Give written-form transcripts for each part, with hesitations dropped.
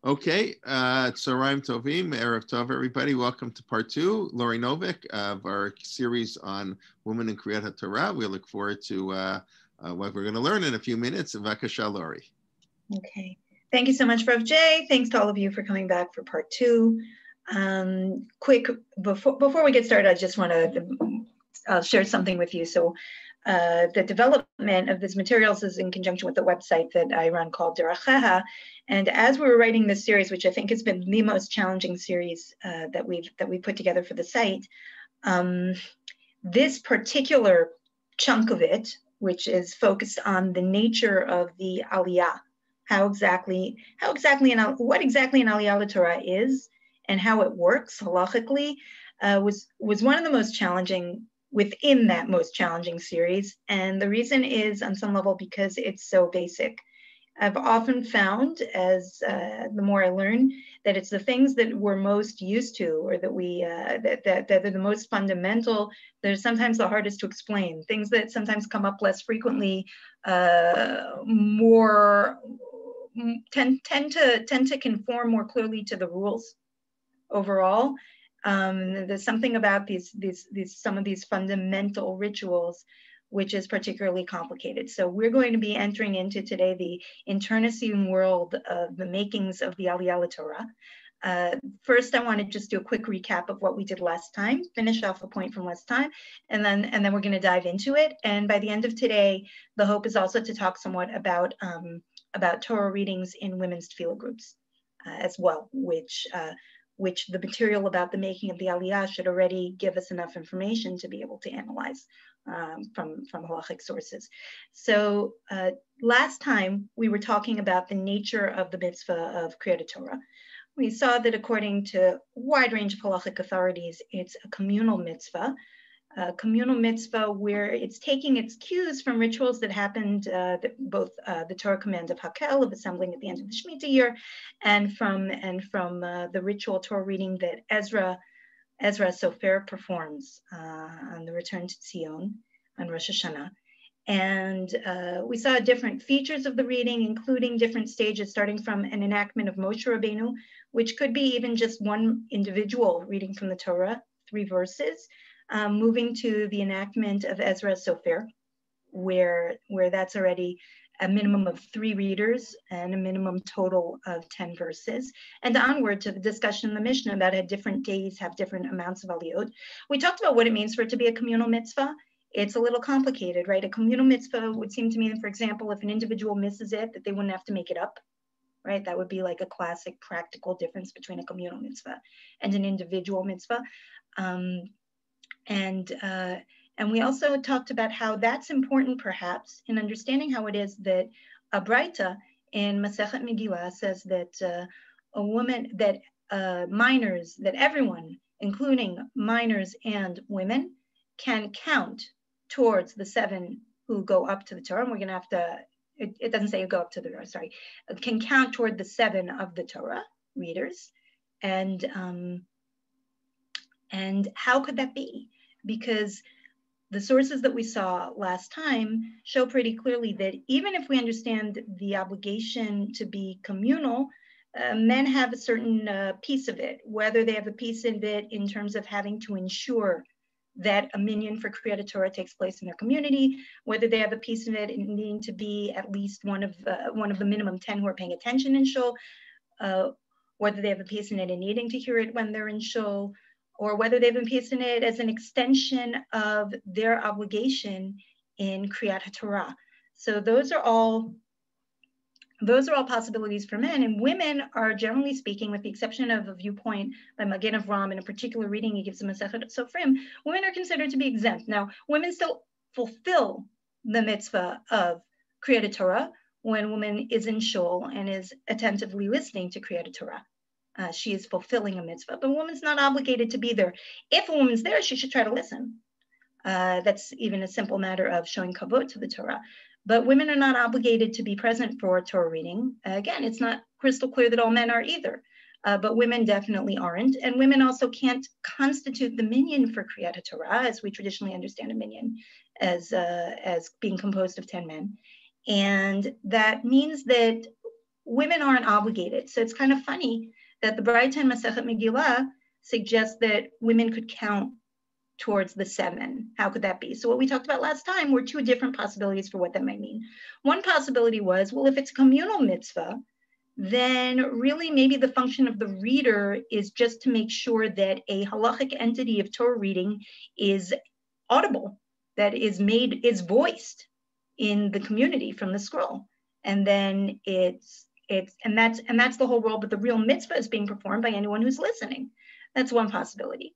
Okay, Tzoraim Tovim, Erev Tov, everybody. Welcome to part 2, Laurie Novick, of our series on women in Keri'at Ha-Torah. We look forward to what we're going to learn in a few minutes. Vakasha, Laurie. Okay, thank you so much, Rev Jay. Thanks to all of you for coming back for part 2. Quick, before we get started, I just want to share something with you. So the development of these materials is in conjunction with the website that I run called Deracheha. And as we were writing this series, which I think has been the most challenging series that we put together for the site, this particular chunk of it, which is focused on the nature of the Aliyah, what exactly an Aliyah Torah is and how it works halachically, was one of the most challenging within that most challenging series. And the reason is on some level because it's so basic. I've often found, as the more I learn, that it's the things that we're most used to, or that we that are the most fundamental, that are sometimes the hardest to explain. Things that sometimes come up less frequently, tend to conform more clearly to the rules overall. There's something about some of these fundamental rituals which is particularly complicated. So we're going to be entering into today the internecine world of the makings of the Aliyah Torah. First, I want to just do a quick recap of what we did last time, finish off a point from last time, and then we're going to dive into it. And by the end of today, the hope is also to talk somewhat about Torah readings in women's tefillah groups as well, which the material about the making of the Aliyah should already give us enough information to be able to analyze from halachic sources. So last time we were talking about the nature of the mitzvah of Keri'at Torah. We saw that according to a wide range of halachic authorities, it's a communal mitzvah. Where it's taking its cues from rituals that happened, both the Torah command of Hakel, of assembling at the end of the Shemitah year, and from the ritual Torah reading that Ezra Sofer performs on the return to Zion on Rosh Hashanah. And we saw different features of the reading, including different stages, starting from an enactment of Moshe Rabbeinu, which could be even just one individual reading from the Torah, 3 verses, moving to the enactment of Ezra Sofer, where that's already a minimum of 3 readers and a minimum total of 10 verses, and onward to the discussion in the Mishnah about how different days have different amounts of aliyot. We talked about what it means for it to be a communal mitzvah. It's a little complicated, right? A communal mitzvah would seem to mean, for example, if an individual misses it, that they wouldn't have to make it up, right? That would be like a classic practical difference between a communal mitzvah and an individual mitzvah. And we also talked about how that's important, perhaps, in understanding how it is that a Braita in Masechet Megillah says that minors, that everyone, including minors and women, can count towards the 7 who go up to the Torah. And we're going to have to, it doesn't say you go up to the Torah, sorry, can count toward the 7 of the Torah readers. And how could that be? Because the sources that we saw last time show pretty clearly that even if we understand the obligation to be communal, men have a certain piece of it, whether they have a piece of it in terms of having to ensure that a minyan for Keri'at Torah takes place in their community, whether they have a piece of it in needing to be at least one of the minimum 10 who are paying attention in shul, whether they have a piece in it in needing to hear it when they're in shul, or whether they've been piecing it as an extension of their obligation in Keri'at Torah. So those are all possibilities for men, and women are, generally speaking, with the exception of a viewpoint by Magen Avraham in a particular reading he gives in Masechet Sofrim, women are considered to be exempt. Now, women still fulfill the mitzvah of Keri'at Torah when a woman is in shul and is attentively listening to Keri'at Torah. She is fulfilling a mitzvah, but a woman's not obligated to be there. If a woman's there, she should try to listen. That's even a simple matter of showing kavod to the Torah. But women are not obligated to be present for Torah reading. Again, it's not crystal clear that all men are either, but women definitely aren't. And women also can't constitute the minyan for Keri'at Torah, as we traditionally understand a minyan, as being composed of 10 men. And that means that women aren't obligated. So it's kind of funny that the Braita in Masechet Megillah suggests that women could count towards the 7. How could that be? So what we talked about last time were 2 different possibilities for what that might mean. One possibility was, well, if it's a communal mitzvah, then really maybe the function of the reader is just to make sure that a halachic entity of Torah reading is audible, that is voiced in the community from the scroll. And then that's the whole role, but the real mitzvah is being performed by anyone who's listening. That's one possibility.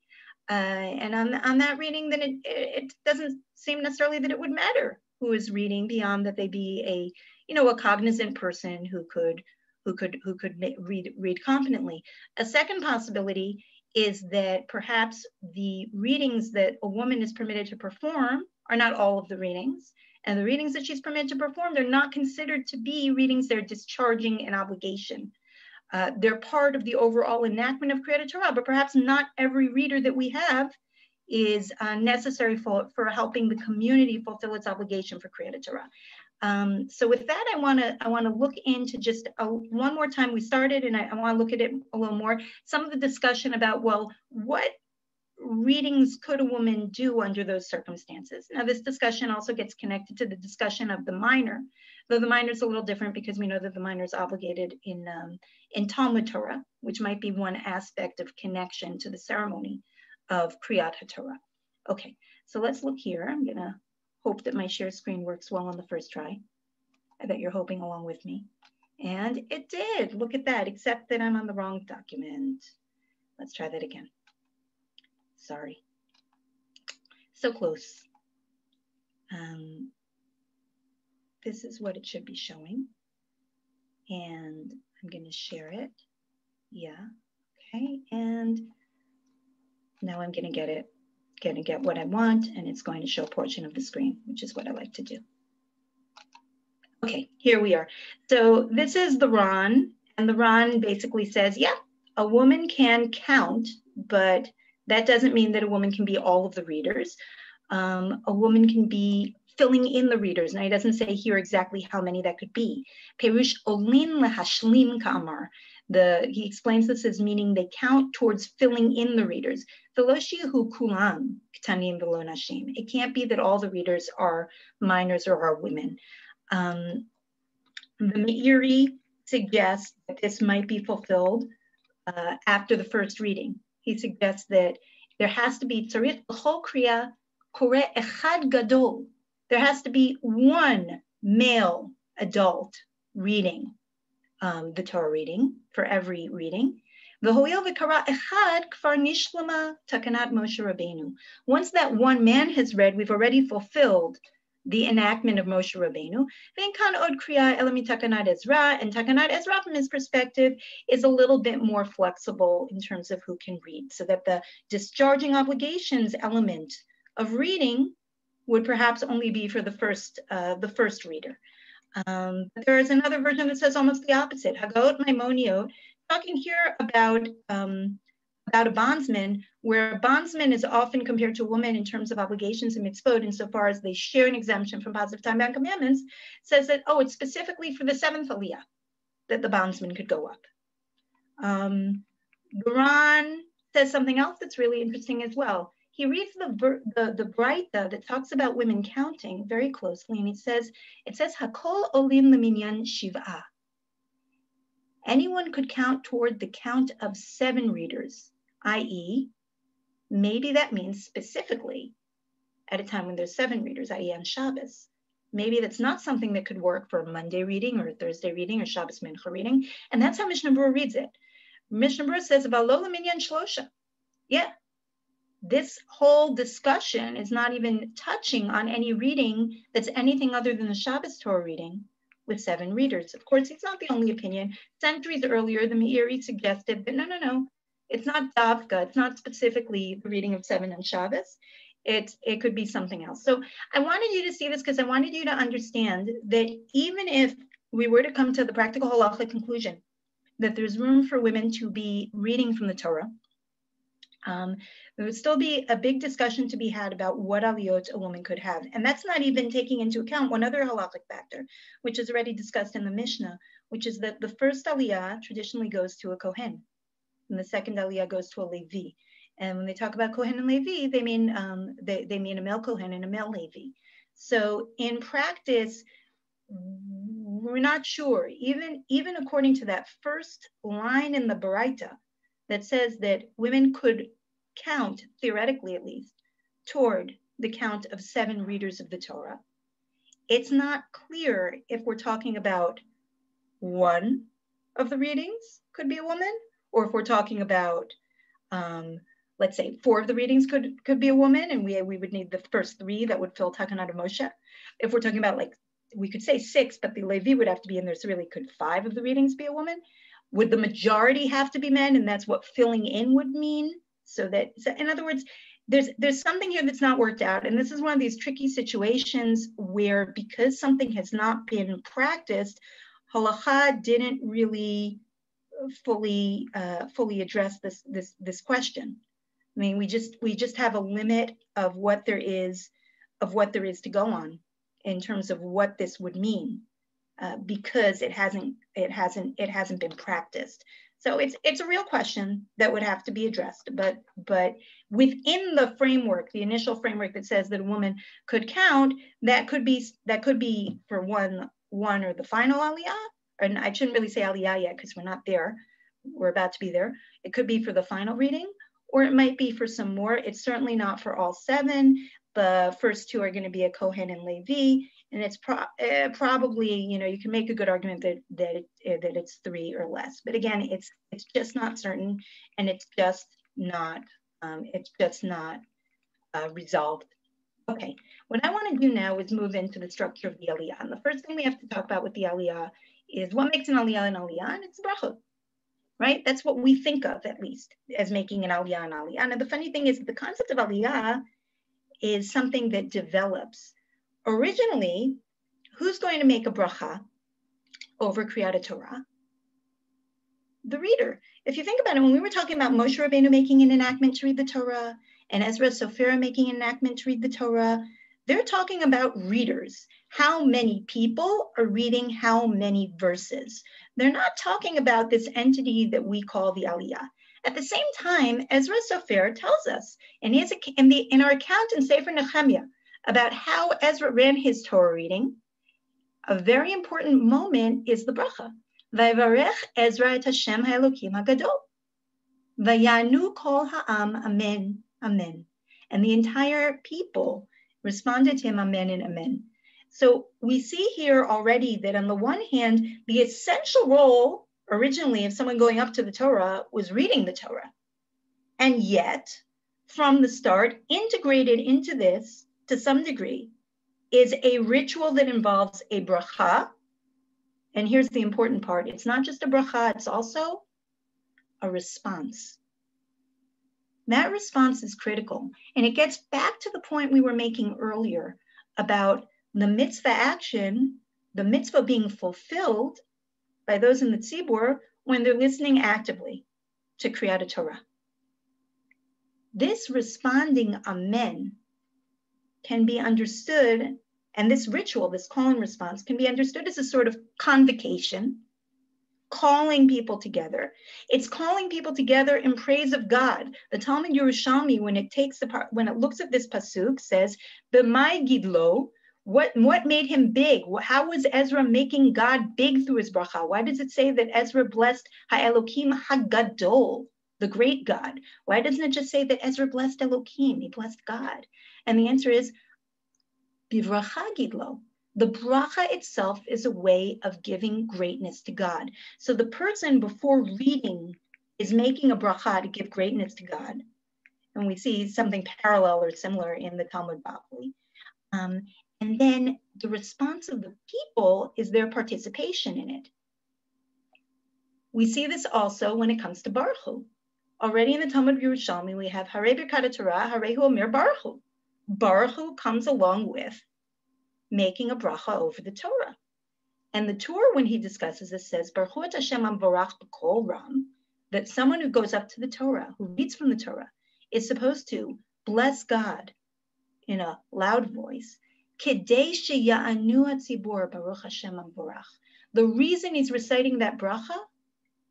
And on that reading, then it doesn't seem necessarily that it would matter who is reading, beyond that they be a cognizant person who could read confidently. A second possibility is that perhaps the readings that a woman is permitted to perform are not all of the readings, and the readings that she's permitted to perform, they're not considered to be readings that are discharging an obligation. They're part of the overall enactment of Keri'at Torah, but perhaps not every reader that we have is necessary for helping the community fulfill its obligation for Keri'at Torah. So with that, I want to look into just one more time. We started, and I want to look at it a little more. Some of the discussion about, well, what readings could a woman do under those circumstances? Now, this discussion also gets connected to the discussion of the minor, though the minor is a little different because we know that the minor is obligated in Talmud Torah, which might be one aspect of connection to the ceremony of Kriyat Ha-Torah. Okay, so let's look here. I'm going to hope that my share screen works well on the first try. I bet you're hoping along with me. And it did. Look at that, except that I'm on the wrong document. Let's try that again. Sorry. So close. This is what it should be showing. And I'm going to share it. Yeah. Okay. And now I'm going to get it. Going to get what I want, and it's going to show a portion of the screen, which is what I like to do. Okay, here we are. So this is the Ron, and the Ron basically says, yeah, a woman can count, but that doesn't mean that a woman can be all of the readers. A woman can be filling in the readers. Now, he doesn't say here exactly how many that could be. Perush olin lehashlim ka'amar. He explains this as meaning they count towards filling in the readers. It can't be that all the readers are minors or are women. The Meiri suggests that this might be fulfilled after the first reading. He suggests that there has to be there has to be one male adult reading the Torah reading for every reading. Once that one man has read, we've already fulfilled the enactment of Moshe Rabbeinu. And Takanat Ezra, from his perspective, is a little bit more flexible in terms of who can read, so that the discharging obligations element of reading would perhaps only be for the first reader. But there is another version that says almost the opposite. Hagot Maimoniot, talking here about a bondsman, where a bondsman is often compared to a woman in terms of obligations and mitzvot, insofar as they share an exemption from positive time-bound commandments, says that, oh, it's specifically for the 7th Aliyah that the bondsman could go up. Duran says something else that's really interesting as well. He reads the Braita that talks about women counting very closely, and it says Hakol Olim Leminyan Shiv'ah. Anyone could count toward the count of 7 readers, i.e., maybe that means specifically at a time when there's 7 readers, i.e. on Shabbos. Maybe that's not something that could work for a Monday reading or a Thursday reading or Shabbos Mincha reading, and that's how Mishnah Berurah reads it. Mishnah Berurah says, V'alo leminyan shlosha. Yeah. This whole discussion is not even touching on any reading that's anything other than the Shabbos Torah reading with 7 readers. Of course, it's not the only opinion. Centuries earlier, the Meiri suggested that no, it's not Davka, it's not specifically the reading of 7 on Shabbos. It could be something else. So I wanted you to see this because I wanted you to understand that even if we were to come to the practical halachic conclusion that there's room for women to be reading from the Torah, there would still be a big discussion to be had about what aliyot a woman could have. And that's not even taking into account one other halachic factor, which is already discussed in the Mishnah, which is that the first Aliyah traditionally goes to a Kohen, and the second Aliyah goes to a Levi. And when they talk about Kohen and Levi, they mean a male Kohen and a male Levi. So in practice, we're not sure, even according to that first line in the Baraita that says that women could count, theoretically at least, toward the count of 7 readers of the Torah. It's not clear if we're talking about one of the readings could be a woman, or if we're talking about, let's say 4 of the readings could be a woman, and we would need the first 3 that would fill Takanat of Moshe. If we're talking about, like, we could say 6, but the Levi would have to be in there, so really could 5 of the readings be a woman? Would the majority have to be men, and that's what filling in would mean? So in other words, there's something here that's not worked out, and this is one of these tricky situations where, because something has not been practiced, Halacha didn't really fully address this question. I mean, we just have a limit of what there is to go on in terms of what this would mean, because it hasn't been practiced. So it's a real question that would have to be addressed, but within the framework, the initial framework that says that a woman could count, that could be for one or the final Aliyah, and I shouldn't really say Aliyah yet because we're not there. We're about to be there. It could be for the final reading, or it might be for some more. It's certainly not for all 7. The first 2 are going to be a Kohen and Levi, and it's probably, you can make a good argument that it's 3 or less. But again, it's just not certain, and it's just not resolved. Okay, what I want to do now is move into the structure of the Aliyah. And the first thing we have to talk about with the Aliyah is what makes an Aliyah, and it's bracha, right? That's what we think of, at least, as making an Aliyah. And the funny thing is, the concept of Aliyah is something that develops. Originally, who's going to make a bracha over Keri'at Torah? The reader. If you think about it, when we were talking about Moshe Rabbeinu making an enactment to read the Torah, and Ezra Sofer making an enactment to read the Torah, they're talking about readers. How many people are reading how many verses? They're not talking about this entity that we call the Aliyah. At the same time, Ezra Sofer tells us in our account in Sefer Nehemiah about how Ezra ran his Torah reading, a very important moment is the bracha. Vayivarech Ezra et Hashem ha'elokim hagadol. Vayanu kol ha'am, amen, amen. And the entire people responded to him, amen and amen. So we see here already that on the one hand, the essential role originally of someone going up to the Torah was reading the Torah. And yet, from the start, integrated into this to some degree is a ritual that involves a bracha. And here's the important part. It's not just a bracha, it's also a response. That response is critical. And it gets back to the point we were making earlier about the mitzvah action, the mitzvah being fulfilled by those in the tzibur when they're listening actively to Keri'at Torah. This responding amen can be understood, and this ritual, this call and response, can be understood as a sort of convocation, calling people together. It's calling people together in praise of God. The Talmud Yerushalmi, when it looks at this pasuk, says, "B'mai gidlo." What made him big? How was Ezra making God big through his bracha? Why does it say that Ezra blessed Ha-Elokim Ha-Gadol, the great God? Why doesn't it just say that Ezra blessed Elokim? He blessed God. And the answer is, Bivracha gidlo. The bracha itself is a way of giving greatness to God. So the person before reading is making a bracha to give greatness to God. And we see something parallel or similar in the Talmud Bavli. And then the response of the people is their participation in it. We see this also when it comes to Baruch Hu. Already in the Talmud Yerushalmi, we have Harei Birkat Torah, Harei Hu Omer Baruch Hu. Baruch Hu comes along with making a bracha over the Torah. And the Torah, when he discusses this, says, Baruch Hu et Hashem Amvarach B'Kol Ram, that someone who goes up to the Torah, who reads from the Torah, is supposed to bless God in a loud voice. Kedei sheya'anu hatzibur Baruch Hashem Amvarach. The reason he's reciting that bracha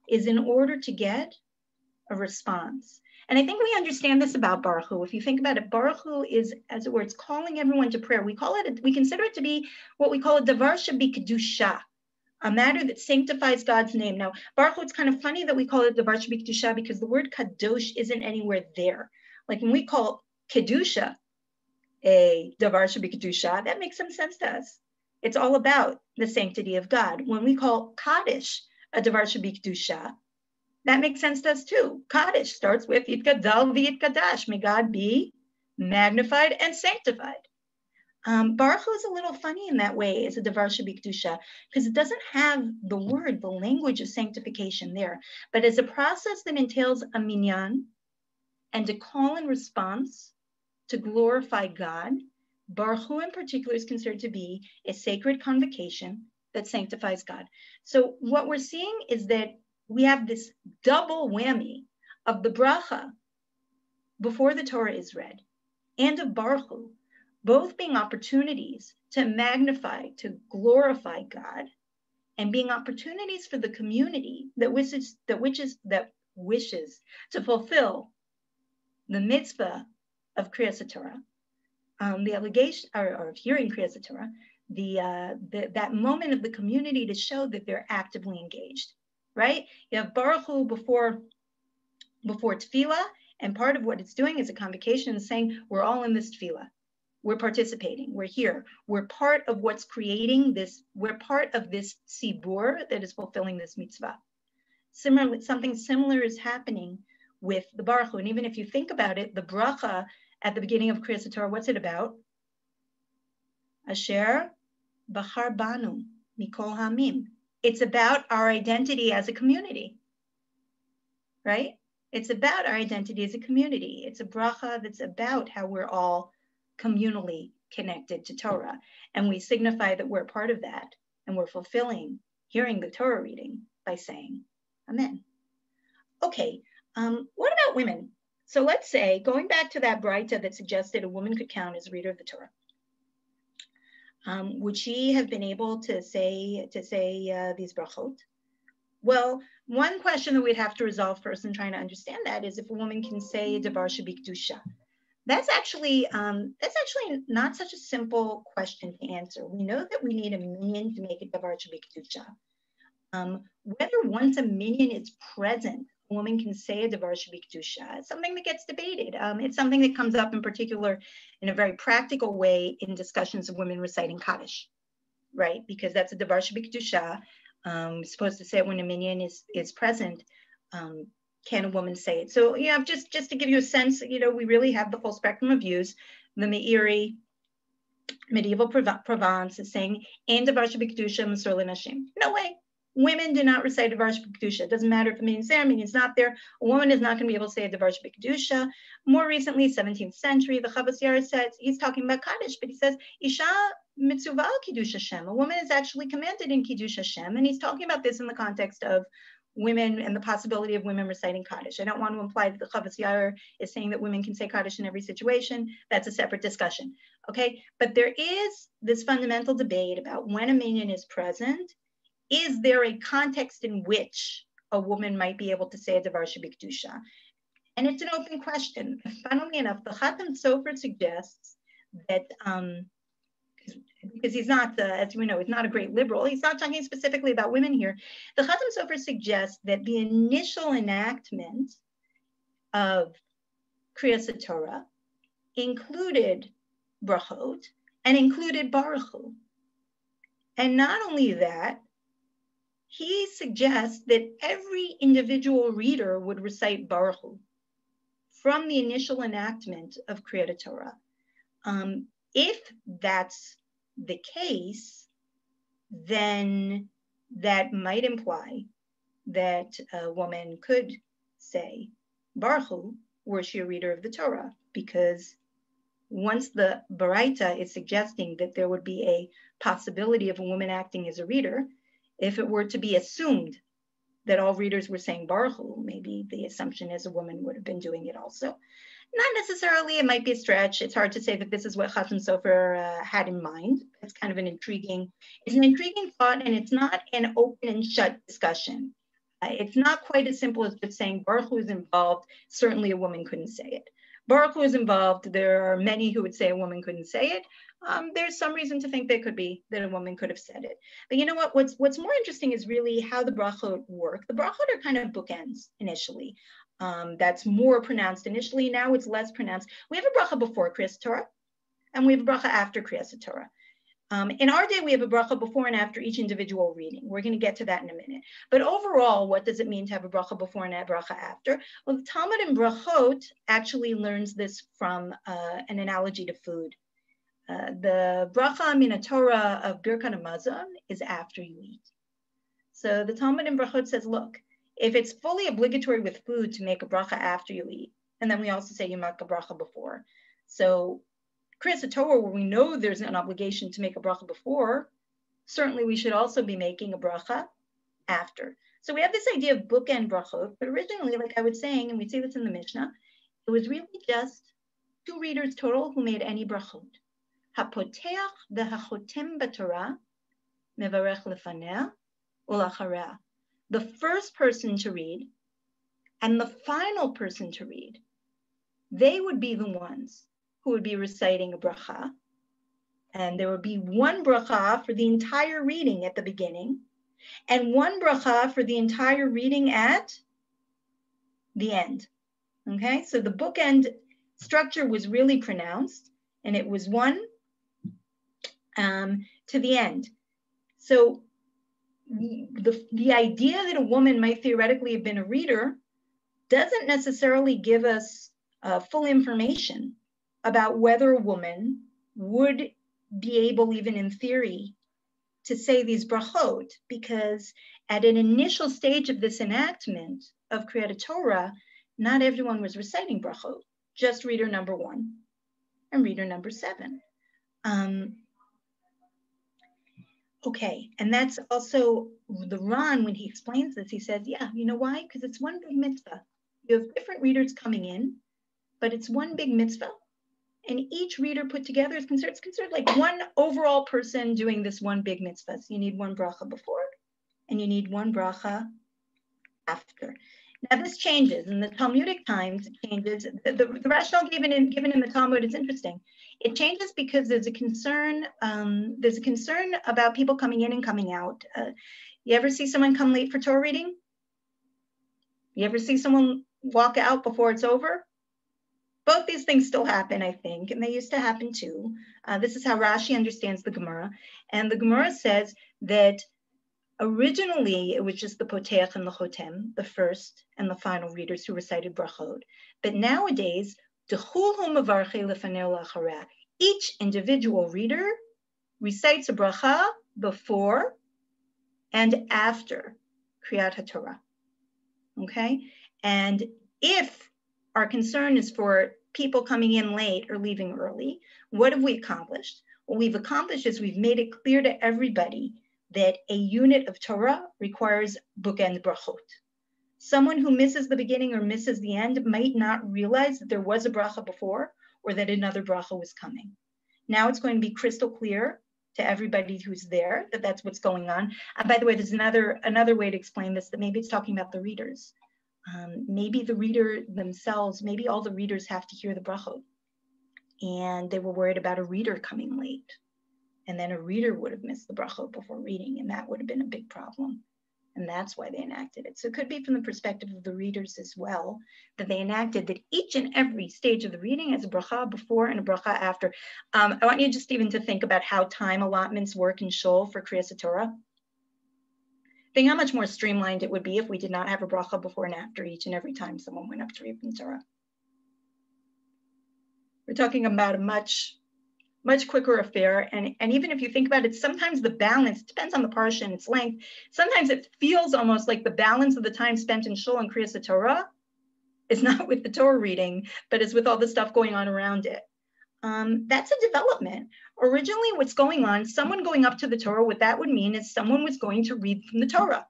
is in order to get a response. And I think we understand this about Baruch Hu. If you think about it, Baruch Hu is, as it were, it's calling everyone to prayer. We consider it to be what we call a davar shebi-kedusha, a matter that sanctifies God's name. Now, Baruch Hu, it's kind of funny that we call it davar shebi-kedusha because the word kadosh isn't anywhere there. Like when we call kedusha a davar shebi-kedusha, that makes some sense to us. It's all about the sanctity of God. When we call kaddish a davar shebi-kedusha, that makes sense to us too. Kaddish starts with Yitkadal v'Yitkadash. May God be magnified and sanctified. Baruch Hu is a little funny in that way as a davar shebi-kedusha because it doesn't have the word, the language of sanctification there, but as a process that entails a minyan and a call and response to glorify God, Baruch Hu in particular is considered to be a sacred convocation that sanctifies God. So what we're seeing is that we have this double whammy of the bracha before the Torah is read and of Baruch Hu, both being opportunities to magnify, to glorify God, and being opportunities for the community that wishes to fulfill the mitzvah of Kriyas Torah, the obligation of hearing Kriyas Torah, that moment of the community to show that they're actively engaged. Right? You have Baruch Hu before tefillah, and part of what it's doing is a convocation and saying, we're all in this tefillah. We're participating. We're here. We're part of what's creating this. We're part of this tzibur that is fulfilling this mitzvah. Similarly, something similar is happening with the Baruch Hu. And even if you think about it, the bracha at the beginning of Kriyas Torah, what's it about? Asher bachar banu mikol hamim. It's about our identity as a community, right? It's about our identity as a community. It's a bracha that's about how we're all communally connected to Torah. And we signify that we're part of that and we're fulfilling hearing the Torah reading by saying Amen. Okay, what about women? So let's say, going back to that Braita that suggested a woman could count as a reader of the Torah. Would she have been able to say these brachot? Well, one question that we'd have to resolve first in trying to understand that is if a woman can say davar shebi-kedusha. That's actually not such a simple question to answer. We know that we need a minyan to make it davar shebi-kedusha. Whether once a minyan is present, a woman can say a davar shebi-kedusha. It's something that gets debated. It's something that comes up in particular in a very practical way in discussions of women reciting Kaddish, right? Because that's a davar shebi-kedusha. Supposed to say it when a minyan is present. Can a woman say it? So yeah, just to give you a sense, we really have the full spectrum of views. The Meiri, medieval Provence, is saying, "Ein davar shebi-kedusha masur lenashim." No way. Women do not recite davar shebi-kedusha. It doesn't matter if a minyan's there, a minyan's not there. A woman is not going to be able to say a davar shebi-kedusha. More recently, 17th century, the Chavos Yair says, he's talking about Kaddish, but he says, Isha mitzuvah kiddush Hashem. A woman is actually commanded in kiddush Hashem, and he's talking about this in the context of women and the possibility of women reciting Kaddish. I don't want to imply that the Chavos Yair is saying that women can say Kaddish in every situation. That's a separate discussion, okay? But there is this fundamental debate about when a minyan is present. Is there a context in which a woman might be able to say a davar shebi-kedusha? And it's an open question. Funnily enough, the Chatam Sofer suggests that, because he's not, as we know, he's not a great liberal, he's not talking specifically about women here. The Chatam Sofer suggests that the initial enactment of Kriyas Torah included brachot and included Baruch Hu. And not only that, he suggests that every individual reader would recite Baruch Hu from the initial enactment of Kriyat Torah. If that's the case, then that might imply that a woman could say Baruch Hu were she a reader of the Torah, because once the Baraita is suggesting that there would be a possibility of a woman acting as a reader, if it were to be assumed that all readers were saying Baruch Hu, maybe the assumption is a woman would have been doing it also. Not necessarily, it might be a stretch. It's hard to say that this is what Chasam Sofer had in mind. It's kind of an intriguing thought, and it's not an open and shut discussion. It's not quite as simple as just saying Baruch Hu is involved. Certainly a woman couldn't say it. Baruch Hu is involved. There are many who would say a woman couldn't say it. There's some reason to think that a woman could have said it. But you know what? What's more interesting is really how the brachot work. The brachot are kind of bookends initially. That's more pronounced initially. Now it's less pronounced. We have a bracha before Keri'at Torah, and we have a bracha after Keri'at Torah. In our day, we have a bracha before and after each individual reading. We're going to get to that in a minute. But overall, what does it mean to have a bracha before and a bracha after? Well, the Talmud in Brachot actually learns this from an analogy to food. The bracha min Torah of Birkat Hamazon is after you eat. So the Talmud in Brachot says, look, if it's fully obligatory with food to make a bracha after you eat, and then we also say you make a bracha before. So Keri'at Torah, where we know there's an obligation to make a bracha before, certainly we should also be making a bracha after. So we have this idea of bookend brachot, but originally, like I was saying, and we see this in the Mishnah, it was really just 2 readers total who made any brachot. Ha-Poteach v'ha-Chotem b'Torah mevarech lefanea u'lachareh. The first person to read and the final person to read, they would be the ones who would be reciting a bracha. And there would be one bracha for the entire reading at the beginning and one bracha for the entire reading at the end. Okay, so the bookend structure was really pronounced, and it was one to the end. So the idea that a woman might theoretically have been a reader doesn't necessarily give us full information about whether a woman would be able, even in theory, to say these brachot, because at an initial stage of this enactment of Keri'at Torah, not everyone was reciting brachot, just reader number 1 and reader number 7. Okay, and that's also the Ran, when he explains this, he says, yeah, you know why? Because it's one big mitzvah. You have different readers coming in, but it's one big mitzvah. And each reader put together is considered like one overall person doing this one big mitzvah. So you need one bracha before, and you need one bracha after. Now this changes. In the Talmudic times, it changes. The rationale given in the Talmud is interesting. It changes because there's a concern about people coming in and coming out. You ever see someone come late for Torah reading? You ever see someone walk out before it's over? Both these things still happen, I think, and they used to happen too. This is how Rashi understands the Gemara. And the Gemara says that originally it was just the Poteach and the Chotem, the first and the final readers who recited brachot. But nowadays, each individual reader recites a bracha before and after Kriyat HaTorah. Okay? And if our concern is for people coming in late or leaving early, what have we accomplished? What we've accomplished is we've made it clear to everybody that a unit of Torah requires bookend brachot. Someone who misses the beginning or misses the end might not realize that there was a bracha before or that another bracha was coming. Now it's going to be crystal clear to everybody who's there that that's what's going on. By the way, there's another way to explain this, that maybe it's talking about the readers. Maybe the reader themselves, maybe all the readers have to hear the brachot, and they were worried about a reader coming late, and then a reader would have missed the brachot before reading, and that would have been a big problem, and that's why they enacted it. So it could be from the perspective of the readers as well, that they enacted that each and every stage of the reading has a bracha before and a bracha after. I want you just even to think about how time allotments work in Shul for Keri'at Torah. Think how much more streamlined it would be if we did not have a bracha before and after each and every time someone went up to read from Torah. We're talking about a much quicker affair. And even if you think about it, sometimes the balance depends on the parsha and its length. Sometimes it feels almost like the balance of the time spent in Shul and Keri'at Torah is not with the Torah reading, but is with all the stuff going on around it. That's a development. Originally, what's going on, someone going up to the Torah, what that would mean is someone was going to read from the Torah.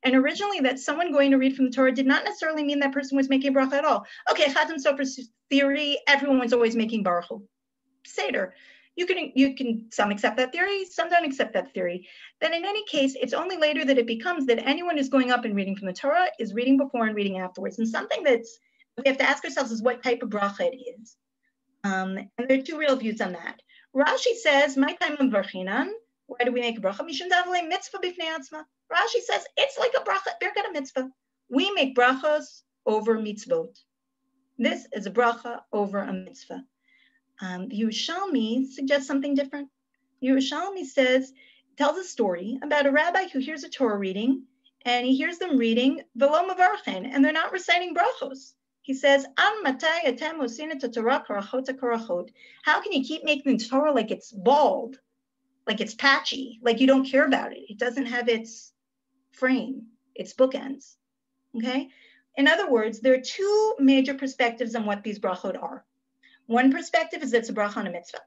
And originally that someone going to read from the Torah did not necessarily mean that person was making bracha at all. Okay, Chatam Sofer's theory, everyone was always making Baruch Hu. Seder. You can, some accept that theory, some don't accept that theory. Then in any case, it's only later that it becomes that anyone who's going up and reading from the Torah is reading before and reading afterwards. And something that's, we have to ask ourselves is what type of bracha it is. And there are two real views on that. Rashi says, my time of Varchinan, why do we make a bracha? Mishum davle mitzvah b'fnei atzma. Rashi says, it's like a bracha, birkat mitzvah. We make brachos over mitzvot. This is a bracha over a mitzvah. Yerushalmi suggests something different. Yerushalmi tells a story about a rabbi who hears a Torah reading, and he hears them reading v'lo mavarchen, and they're not reciting brachos. He says, An matai atem osin et Torah karachot karachot. How can you keep making the Torah like it's bald, like it's patchy, like you don't care about it? It doesn't have its frame, its bookends. Okay? In other words, there are two major perspectives on what these brachot are. One perspective is that it's a bracha on a mitzvah.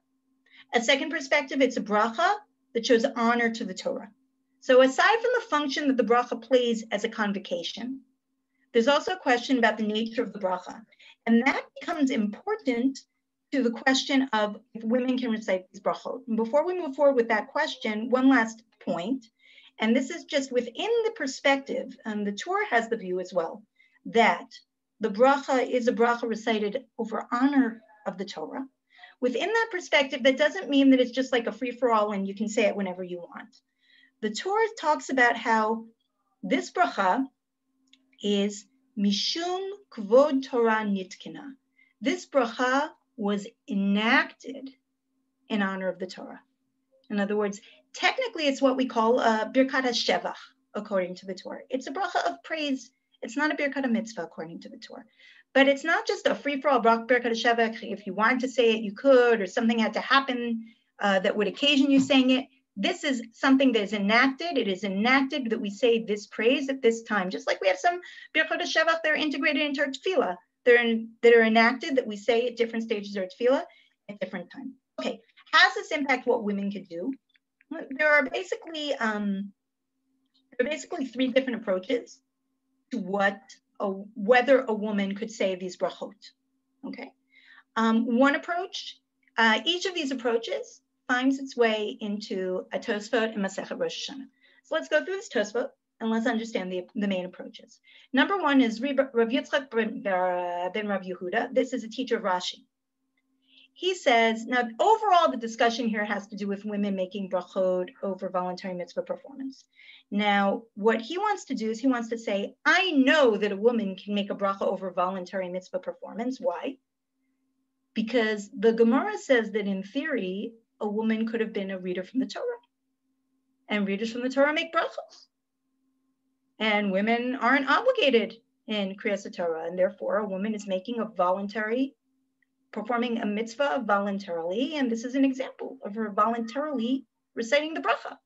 A second perspective, it's a bracha that shows honor to the Torah. So aside from the function that the bracha plays as a convocation, there's also a question about the nature of the bracha. And that becomes important to the question of if women can recite these brachot. And before we move forward with that question, one last point, and this is just within the perspective, and the Torah has the view as well, that the bracha is a bracha recited over honor of the Torah. Within that perspective, that doesn't mean that it's just like a free-for-all and you can say it whenever you want. The Torah talks about how this bracha is mishum kvod Torah nitkina. This bracha was enacted in honor of the Torah. In other words, technically it's what we call a birkat ha-shevach, according to the Torah. It's a bracha of praise. It's not a birkat mitzvah, according to the Torah. But it's not just a free-for-all birkat ha-shevach. If you wanted to say it, you could, or something had to happen that would occasion you saying it. This is something that is enacted. It is enacted that we say this praise at this time. Just like we have some birkat ha-shevach that are integrated into our tefillah. That are enacted that we say at different stages of our tefillah at different times. Okay, how does this impact what women could do? There are basically three different approaches to whether a woman could say these brachot. Okay, one approach, each of these approaches finds its way into a Tosfot and Masechet Rosh Hashanah. So let's go through this Tosfot and let's understand the main approaches. Number one is Rav Yitzchak ben Rav Yehuda. This is a teacher of Rashi. He says, now overall the discussion here has to do with women making brachot over voluntary mitzvah performance. Now, what he wants to do is he wants to say, I know that a woman can make a bracha over voluntary mitzvah performance. Why? Because the Gemara says that in theory, a woman could have been a reader from the Torah. And readers from the Torah make brachos. And women aren't obligated in Kriyas Torah, and therefore a woman is making a voluntary, performing a mitzvah voluntarily, and this is an example of her voluntarily reciting the bracha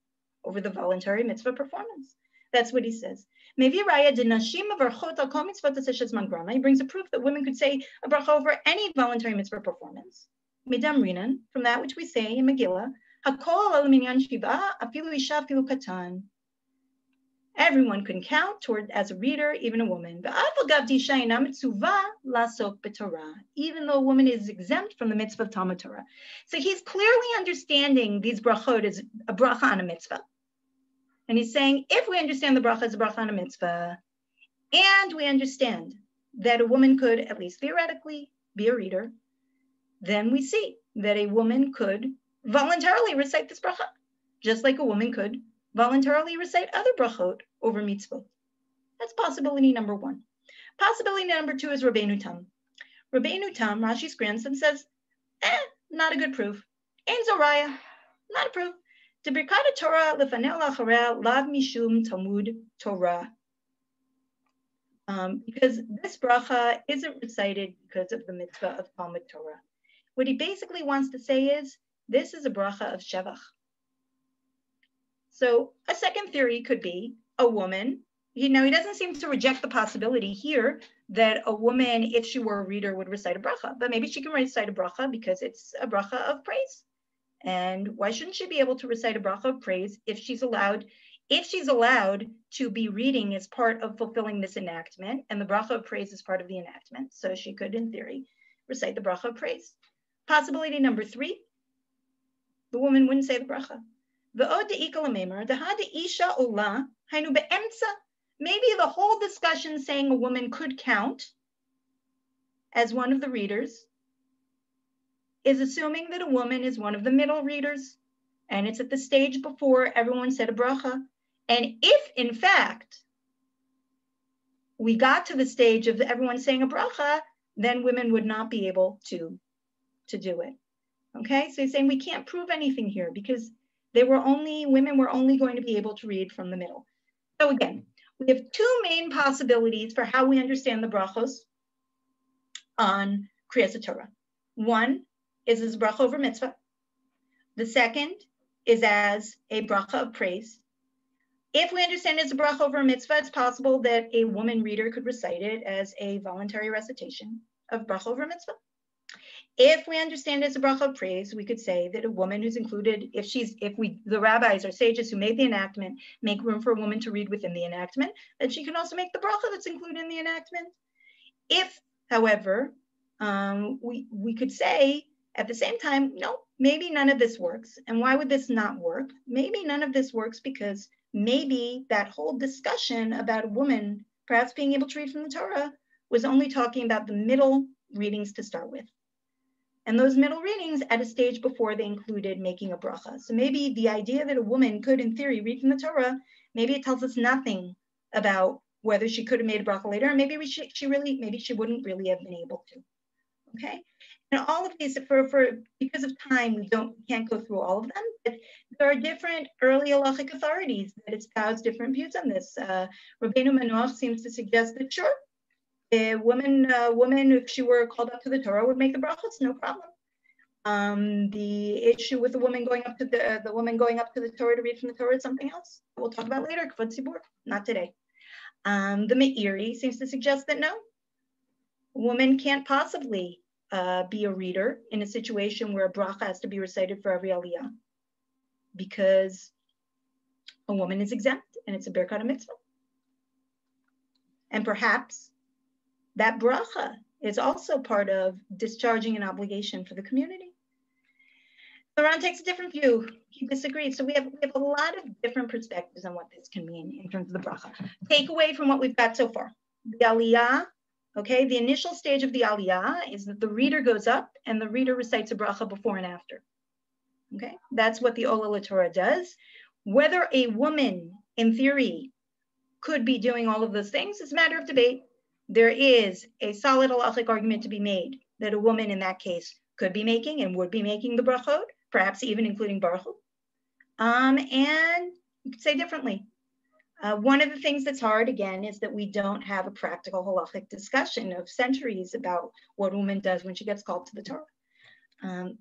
over the voluntary mitzvah performance. That's what he says. He brings a proof that women could say a bracha over any voluntary mitzvah performance. Midam rinan, from that which we say in Megillah, hakol al minyan shiva afilu isha afilu katan. Everyone can count toward as a reader, even a woman. Even though a woman is exempt from the mitzvah of Talmud Torah. So he's clearly understanding these brachot as a bracha on a mitzvah. And he's saying, if we understand the bracha as a bracha on a mitzvah, and we understand that a woman could, at least theoretically, be a reader, then we see that a woman could voluntarily recite this bracha, just like a woman could voluntarily recite other brachot over mitzvot. That's possibility number one. Possibility number two is Rabbeinu Tam. Rabbeinu Tam, Rashi's grandson, says, not a good proof. Ein zoraya, not a proof. De birkat Torah lefanel lachareh lav mishum Talmud Torah. Because this bracha isn't recited because of the mitzvah of Talmud Torah. What he basically wants to say is, this is a bracha of shevach. So a second theory could be a woman. He doesn't seem to reject the possibility here that a woman, if she were a reader, would recite a bracha. But maybe she can recite a bracha because it's a bracha of praise. And why shouldn't she be able to recite a bracha of praise if she's allowed if she's allowed to be reading as part of fulfilling this enactment, and the bracha of praise is part of the enactment, so she could, in theory, recite the bracha of praise. Possibility number 3, the woman wouldn't say the bracha. Maybe the whole discussion saying a woman could count as one of the readers is assuming that a woman is one of the middle readers, and it's at the stage before everyone said a bracha. And if, in fact, we got to the stage of everyone saying a bracha, then women would not be able to do it. Okay, so he's saying we can't prove anything here because women were only going to be able to read from the middle. So again, we have 2 main possibilities for how we understand the brachos on Kriyas Torah. One is as a bracha over mitzvah. The second is as a bracha of praise. If we understand it as a bracha over a mitzvah, it's possible that a woman reader could recite it as a voluntary recitation of bracha over mitzvah. If we understand it as a bracha of praise, we could say that a woman who's included, the rabbis or sages who made the enactment make room for a woman to read within the enactment, then she can also make the bracha that's included in the enactment. If, however, we could say at the same time, no, maybe none of this works. And why would this not work? Maybe none of this works because maybe that whole discussion about a woman perhaps being able to read from the Torah was only talking about the middle readings to start with. And those middle readings at a stage before they included making a bracha. So maybe the idea that a woman could, in theory, read from the Torah, maybe it tells us nothing about whether she could have made a bracha later, and maybe she wouldn't really have been able to. Okay, and all of these, because of time, we can't go through all of them. But there are different early halachic authorities that espouse different views on this. Rabbeinu Manoach seems to suggest that sure, a woman, if she were called up to the Torah, would make the brachos, no problem. The issue with the woman going up to the Torah to read from the Torah is something else. We'll talk about later. Kvod Tzibur, not today. The Meiri seems to suggest that no, a woman can't possibly be a reader in a situation where a bracha has to be recited for every Aliyah, because a woman is exempt and it's a Birkat mitzvah. And perhaps that bracha is also part of discharging an obligation for the community. The Ran takes a different view. He disagrees. So we have a lot of different perspectives on what this can mean in terms of the bracha. Take away from what we've got so far. The Aliyah, okay, the initial stage of the Aliyah is that the reader goes up and the reader recites a bracha before and after. Okay, that's what the Ola Torah does. Whether a woman, in theory, could be doing all of those things is a matter of debate. There is a solid halachic argument to be made that a woman in that case could be making and would be making the brachot, perhaps even including baruch Hu. And you could say differently. One of the things that's hard, again, is that we don't have a practical halachic discussion of centuries about what a woman does when she gets called to the Torah.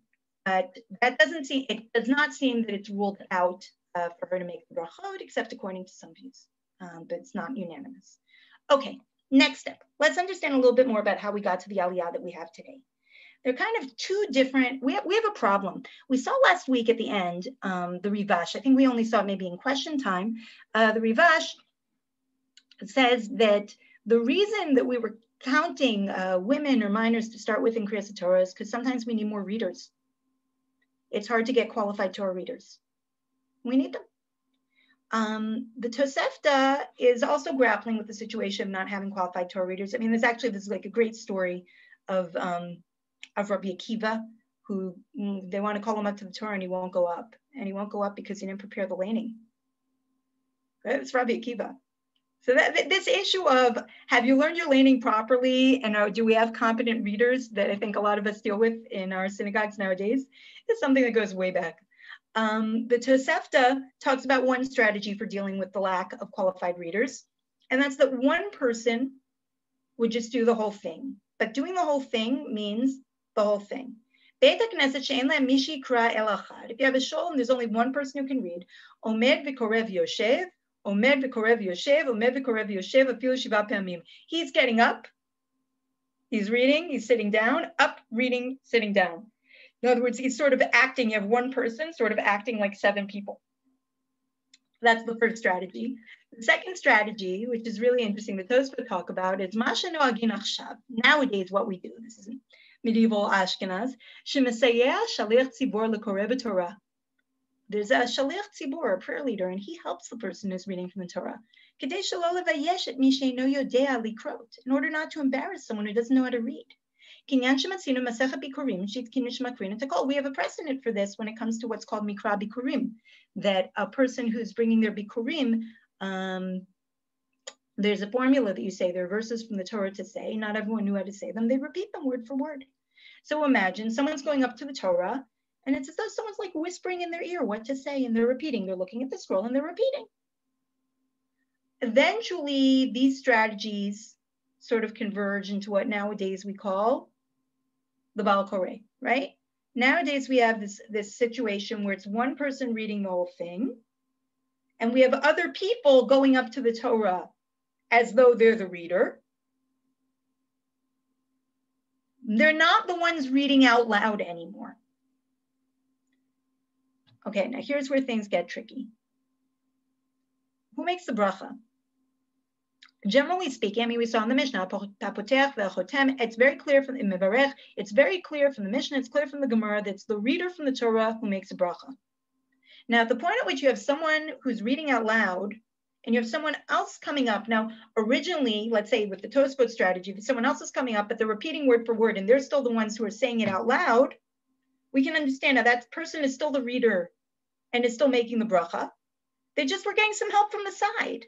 But it does not seem that it's ruled out for her to make the brachot, except according to some views, but it's not unanimous. Okay. Next step, let's understand a little bit more about how we got to the Aliyah that we have today. They're kind of 2 different, we have a problem. We saw last week at the end, the Rivash. I think we only saw it maybe in question time. The Rivash says that the reason that we were counting women or minors to start with in Kriyas Torah is because sometimes we need more readers. It's hard to get qualified Torah readers. We need them. The Tosefta is also grappling with the situation of not having qualified Torah readers. I mean, there's like a great story of Rabbi Akiva, who they want to call him up to the Torah and he won't go up. And he won't go up because he didn't prepare the laning. Right? It's Rabbi Akiva. So this issue of, have you learned your laning properly, and do we have competent readers that I think a lot of us deal with in our synagogues nowadays, is something that goes way back. The Tosefta talks about one strategy for dealing with the lack of qualified readers, and that's that one person would just do the whole thing. But doing the whole thing means the whole thing. If you have a shul and there's only one person who can read, Omed v'korev yoshev, Omed v'korev yoshev, Omed v'korev yoshev, afilu shiva pamim. He's getting up, he's reading, he's sitting down, up, reading, sitting down. In other words, he's sort of acting, you have one person sort of acting like 7 people. That's the first strategy. The second strategy, which is really interesting, the Tosfot talk about, is Masha noagin achshav. Nowadays, what we do, this is medieval Ashkenaz, shemesayeh shaliach tzibor lekoreh b'Torah. There's a shaliach tzibor, a prayer leader, and he helps the person who's reading from the Torah. Kedei shelo levayesh et mi she'eino yodea likrot, in order not to embarrass someone who doesn't know how to read. We have a precedent for this when it comes to what's called mikra bikurim, that a person who's bringing their bikurim, there's a formula that you say, there are verses from the Torah to say, not everyone knew how to say them, they repeat them word for word. So imagine someone's going up to the Torah, and it's as though someone's like whispering in their ear what to say, and they're repeating, they're looking at the scroll and they're repeating. Eventually, these strategies sort of converge into what nowadays we call the Baal Koreh, right? Nowadays, we have this situation where it's one person reading the whole thing, and we have other people going up to the Torah as though they're the reader. They're not the ones reading out loud anymore. Okay, now here's where things get tricky. Who makes the bracha? Generally speaking, I mean, we saw in the Mishnah, it's very clear from the Mevarech, it's very clear from the Mishnah, it's clear from the Gemara that it's the reader from the Torah who makes a bracha. Now, at the point at which you have someone who's reading out loud, and you have someone else coming up, now, originally, let's say with the Tosfot strategy, if someone else is coming up, but they're repeating word for word, and they're still the ones who are saying it out loud, we can understand now that person is still the reader and is still making the bracha. They just were getting some help from the side.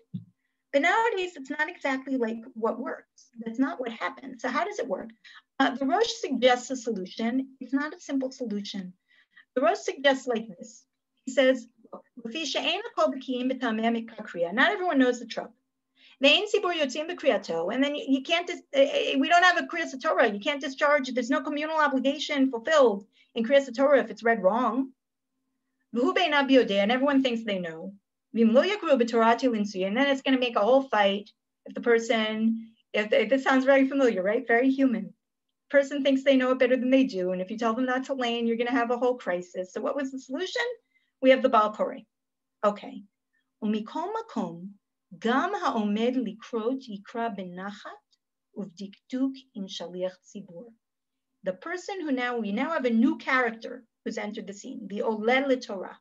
But nowadays, it's not exactly like what works. That's not what happens. So how does it work? The Rosh suggests a solution. It's not a simple solution. The Rosh suggests like this. He says, not everyone knows the truck. And then you can't, we don't have a Kriyas Torah. You can't discharge, there's no communal obligation fulfilled in Kriyas Torah if it's read wrong. And everyone thinks they know. And then it's going to make a whole fight if the person, if this sounds very familiar, right? Very human. Person thinks they know it better than they do. And if you tell them not to lane, you're going to have a whole crisis. So what was the solution? We have the Baal Koreh. Okay. Umikol makom, gam ha'omed likrot yikra benachat uvdikduk in shaliach tzibur. The person who we now have a new character who's entered the scene, the olel leTorah.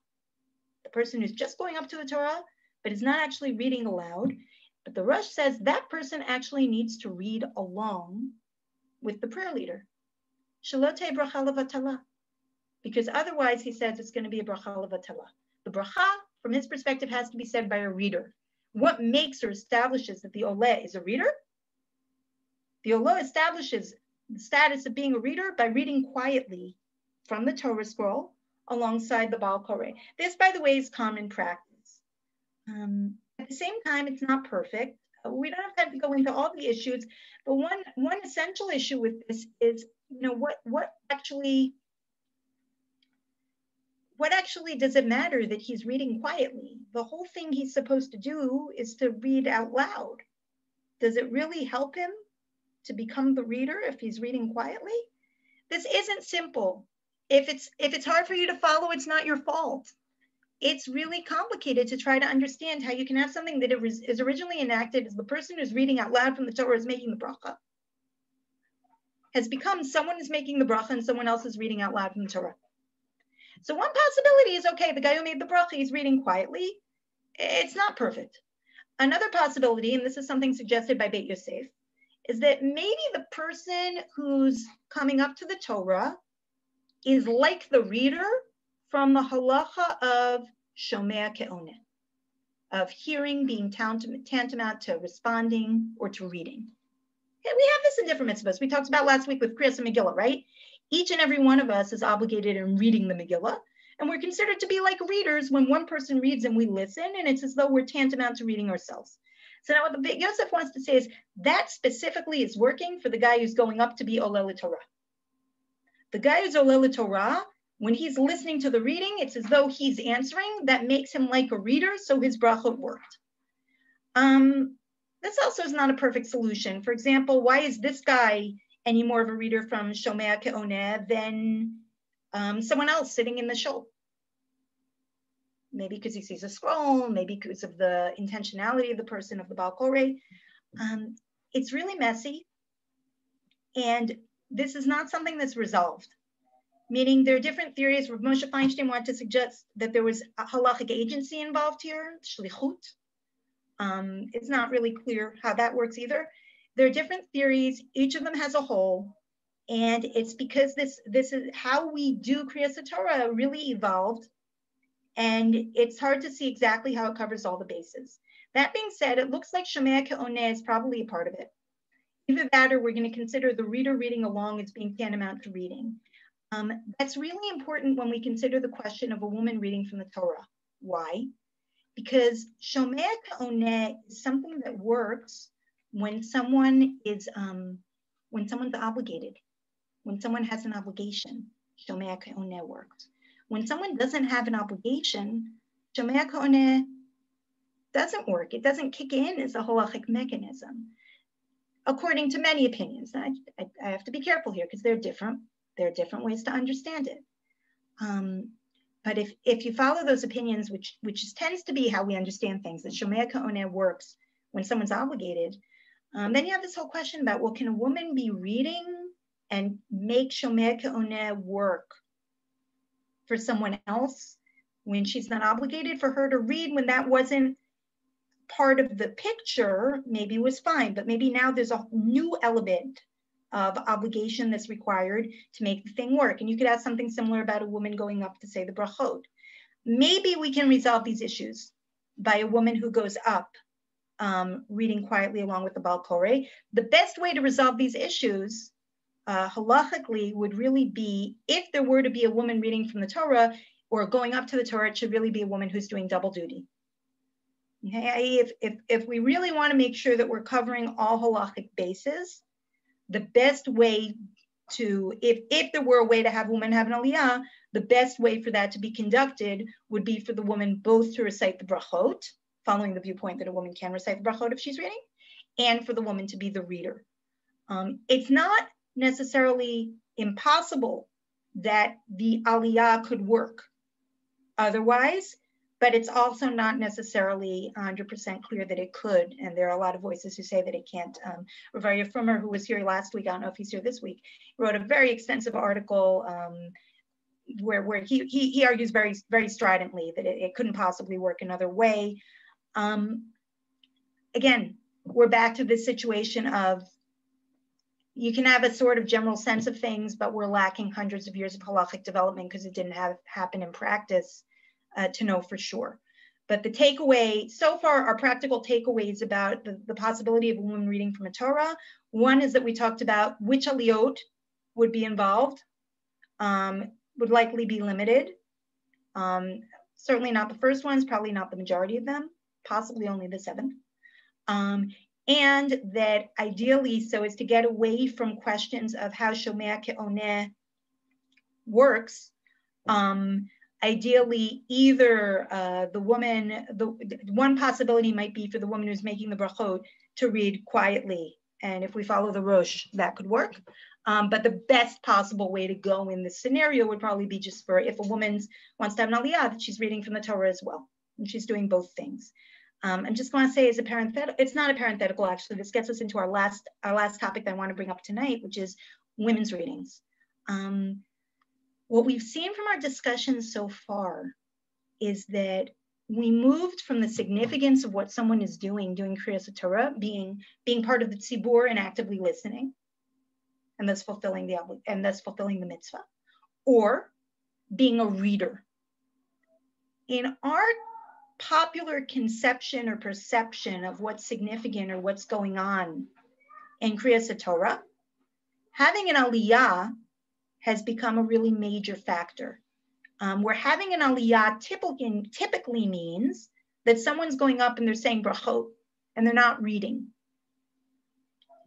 The person who's just going up to the Torah, but is not actually reading aloud. But the Rosh says that person actually needs to read along with the prayer leader. Shalotei bracha levatala. Because otherwise, he says it's going to be a bracha levatala. The bracha, from his perspective, has to be said by a reader. What makes or establishes that the oleh is a reader? The oleh establishes the status of being a reader by reading quietly from the Torah scroll alongside the Baal Koreh. This, by the way, is common practice. At the same time, it's not perfect. We don't have time to go into all the issues, but one essential issue with this is, what actually does it matter that he's reading quietly? The whole thing he's supposed to do is to read out loud. Does it really help him to become the reader if he's reading quietly? This isn't simple. If it's hard for you to follow, it's not your fault. It's really complicated to try to understand how you can have something that is originally enacted as the person who's reading out loud from the Torah is making the bracha, has become someone is making the bracha and someone else is reading out loud from the Torah. So one possibility is, okay, the guy who made the bracha, he's reading quietly. It's not perfect. Another possibility, and this is something suggested by Beit Yosef, is that maybe the person who's coming up to the Torah is like the reader from the halacha of shomea ke'oneh, of hearing being tantamount to responding or to reading. Okay, we have this in different mitzvahs. We talked about last week with Kriyas and Megillah, right? Each and every one of us is obligated in reading the Megillah, and we're considered to be like readers when one person reads and we listen, and it's as though we're tantamount to reading ourselves. So now what the Beit Yosef wants to say is that specifically is working for the guy who's going up to be olel Torah. The guy who's olel Torah, when he's listening to the reading, it's as though he's answering. That makes him like a reader, so his bracha worked. This also is not a perfect solution. For example, why is this guy any more of a reader from Shomea Ke'oneh than someone else sitting in the shul? maybe because he sees a scroll, maybe because of the intentionality of the person, of the Baal Koreh. It's really messy. And this is not something that's resolved. Meaning there are different theories where Moshe Feinstein wanted to suggest that there was a halachic agency involved here, shlichut. It's not really clear how that works either. There are different theories. Each of them has a hole. And it's because this is how we do Kriyas Torah really evolved. And it's hard to see exactly how it covers all the bases. That being said, it looks like Shomea Ke'oneh is probably a part of it. Either that or we're going to consider the reader reading along as being tantamount to reading. That's really important when we consider the question of a woman reading from the Torah. Why? Because Shomea Ke'oneh is something that works when someone is, when someone's obligated, when someone has an obligation. Shomea Ke'oneh works. When someone doesn't have an obligation, Shomea Ke'oneh doesn't work. It doesn't kick in as a halachic mechanism, according to many opinions. I have to be careful here because they're different. There are different ways to understand it. But if you follow those opinions, which tends to be how we understand things, that Shomea Ke'oneh works when someone's obligated, then you have this whole question about, well, can a woman be reading and make Shomea Ke'oneh work for someone else when she's not obligated? For her to read when that wasn't part of the picture, maybe was fine, but maybe now there's a new element of obligation that's required to make the thing work. And you could ask something similar about a woman going up to say the brachot. Maybe we can resolve these issues by a woman who goes up reading quietly along with the Baal Koreh. The best way to resolve these issues halachically would really be, if there were to be a woman reading from the Torah or going up to the Torah, it should really be a woman who's doing double duty. Okay? If we really want to make sure that we're covering all halachic bases, the best way to, if there were a way to have a woman have an aliyah, the best way for that to be conducted would be for the woman both to recite the brachot, following the viewpoint that a woman can recite the brachot if she's reading, and for the woman to be the reader. It's not necessarily impossible that the aliyah could work otherwise, but it's also not necessarily 100% clear that it could. And there are a lot of voices who say that it can't. Rav Aryeh Frumer, who was here last week, I don't know if he's here this week, wrote a very extensive article where he argues very, very stridently that it couldn't possibly work another way. Again, we're back to this situation of, you can have a sort of general sense of things, but we're lacking hundreds of years of halachic development because it didn't happen in practice to know for sure. But the takeaway, so far, our practical takeaways about the possibility of a woman reading from a Torah. One is that we talked about which aliyot would be involved, would likely be limited. Certainly not the first ones, probably not the majority of them, possibly only the seventh. And that ideally, so as to get away from questions of how Shomea Ke'oneh works, ideally, either the woman, one possibility might be for the woman who's making the brachot to read quietly. And if we follow the Rosh, that could work. But the best possible way to go in this scenario would probably be just for, if a woman wants to have an aliyah, that she's reading from the Torah as well. And she's doing both things. I'm just going to say as a parenthetical, it's not a parenthetical actually, this gets us into our last topic that I want to bring up tonight, which is women's readings. What we've seen from our discussions so far is that we moved from the significance of what someone is doing Kriyas Torah, being part of the tzibur and actively listening, and thus fulfilling the mitzvah, or being a reader. In our popular conception or perception of what's significant or what's going on in Kriyas Torah, having an aliyah has become a really major factor. Where having an aliyah typically means that someone's going up and they're saying brachot and they're not reading.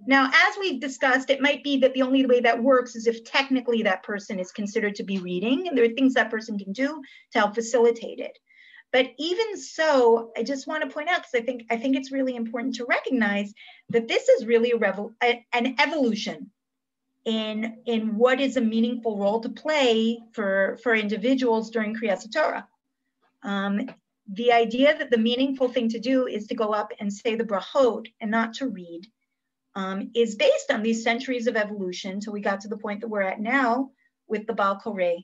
Now, as we've discussed, it might be that the only way that works is if technically that person is considered to be reading, and there are things that person can do to help facilitate it. But even so, I just want to point out, because I think it's really important to recognize that this is really an evolution in what is a meaningful role to play for individuals during Kriyas Torah. The idea that the meaningful thing to do is to go up and say the brachot and not to read is based on these centuries of evolution. So we got to the point that we're at now with the Baal Koreh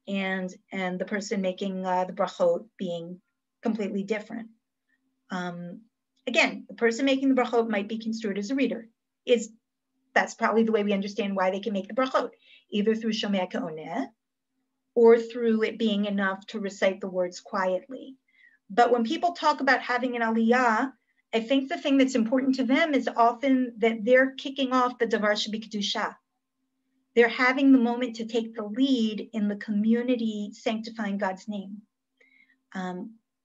and the person making the brachot being completely different. Again, the person making the brachot might be construed as a reader. That's probably the way we understand why they can make the brachot, either through shomea ke'oneh or through it being enough to recite the words quietly. But when people talk about having an aliyah, I think the thing that's important to them is often that they're kicking off the davar shebikdusha. They're having the moment to take the lead in the community sanctifying God's name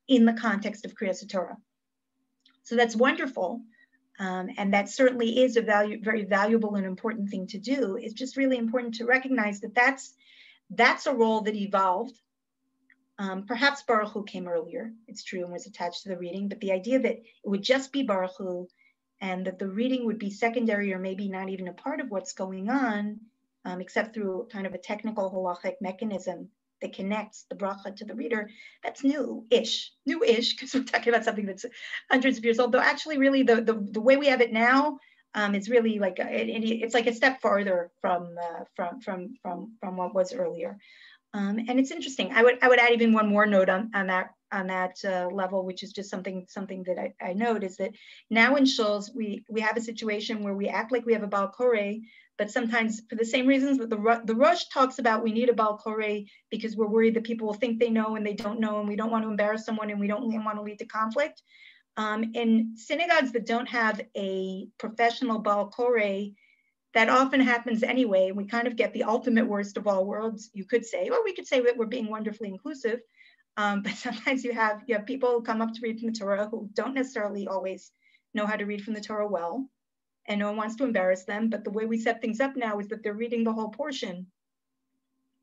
in the context of Kriyas Torah. So that's wonderful. And that certainly is a very valuable and important thing to do. It's just really important to recognize that that's a role that evolved. Perhaps Baruch Hu came earlier, it's true, and was attached to the reading, but the idea that it would just be Baruch Hu and that the reading would be secondary or maybe not even a part of what's going on, except through kind of a technical halachic mechanism that connects the bracha to the reader, that's new-ish, because we're talking about something that's hundreds of years old, though actually really the way we have it now is really like, it's like a step farther from what was earlier. And it's interesting. I would add even one more note on that level, which is just something that I note, is that now in shuls we have a situation where we act like we have a Baal Koreh, but sometimes for the same reasons that the Rosh talks about, we need a Baal Koreh because we're worried that people will think they know and they don't know, and we don't want to embarrass someone and we don't want to lead to conflict. In synagogues that don't have a professional Baal Koreh, that often happens anyway. We kind of get the ultimate worst of all worlds, you could say, or we could say that we're being wonderfully inclusive. But sometimes you have people who come up to read from the Torah who don't necessarily always know how to read from the Torah well, and no one wants to embarrass them. But the way we set things up now is that they're reading the whole portion,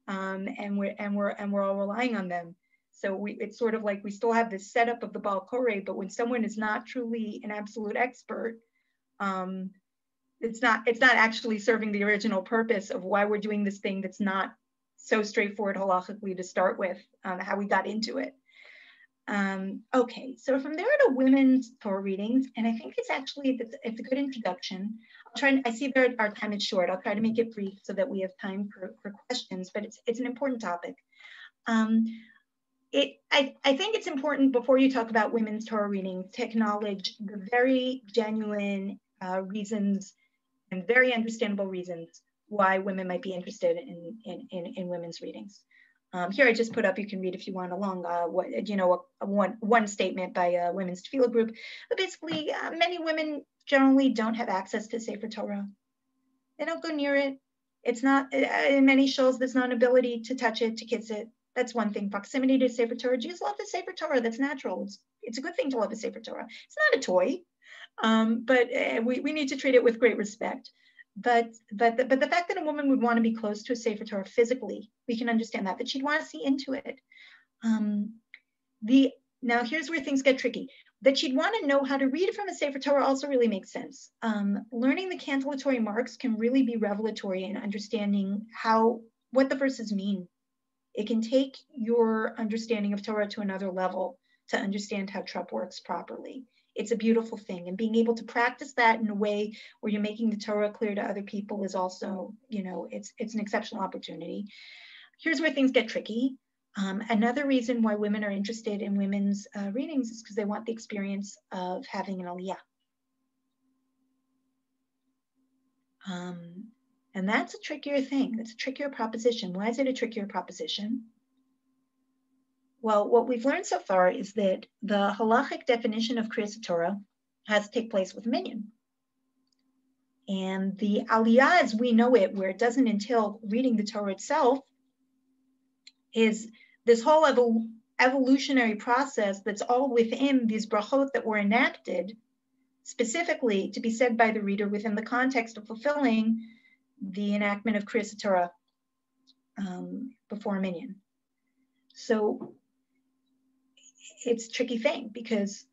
and we're all relying on them. So it's sort of like we still have this setup of the Baal Koreh, but when someone is not truly an absolute expert, it's not actually serving the original purpose of why we're doing this thing that's not so straightforward halachically to start with, how we got into it. Okay, so from there to women's Torah readings, and I think it's a good introduction. I see our time is short. I'll try to make it brief so that we have time for questions, but it's an important topic. I think it's important before you talk about women's Torah readings to acknowledge the very genuine reasons and very understandable reasons why women might be interested in women's readings. Here I just put up, you can read if you want along, one statement by a women's tefillah group. But basically, many women generally don't have access to Sefer Torah. They don't go near it. It's not, in many shuls, there's not an ability to touch it, to kiss it. That's one thing. Proximity to Sefer Torah. Jews love the Sefer Torah. That's natural. It's a good thing to love a Sefer Torah. It's not a toy. But we need to treat it with great respect. But the fact that a woman would want to be close to a Sefer Torah physically, we can understand that she'd want to see into it. Now here's where things get tricky. That she'd want to know how to read from a Sefer Torah also really makes sense. Learning the cantillatory marks can really be revelatory in understanding what the verses mean. It can take your understanding of Torah to another level to understand how Trup works properly. It's a beautiful thing, and being able to practice that in a way where you're making the Torah clear to other people is also, it's an exceptional opportunity. Here's where things get tricky. Another reason why women are interested in women's readings is because they want the experience of having an Aliyah. And that's a trickier thing. That's a trickier proposition. Why is it a trickier proposition? Well, what we've learned so far is that the halachic definition of Kriyas Torah has to take place with a minyan. And the Aliyah, as we know it, where it doesn't entail reading the Torah itself, is this whole evolutionary process that's all within these brachot that were enacted specifically to be said by the reader within the context of fulfilling the enactment of Kriyas Torah before a minyan. So it's a tricky thing because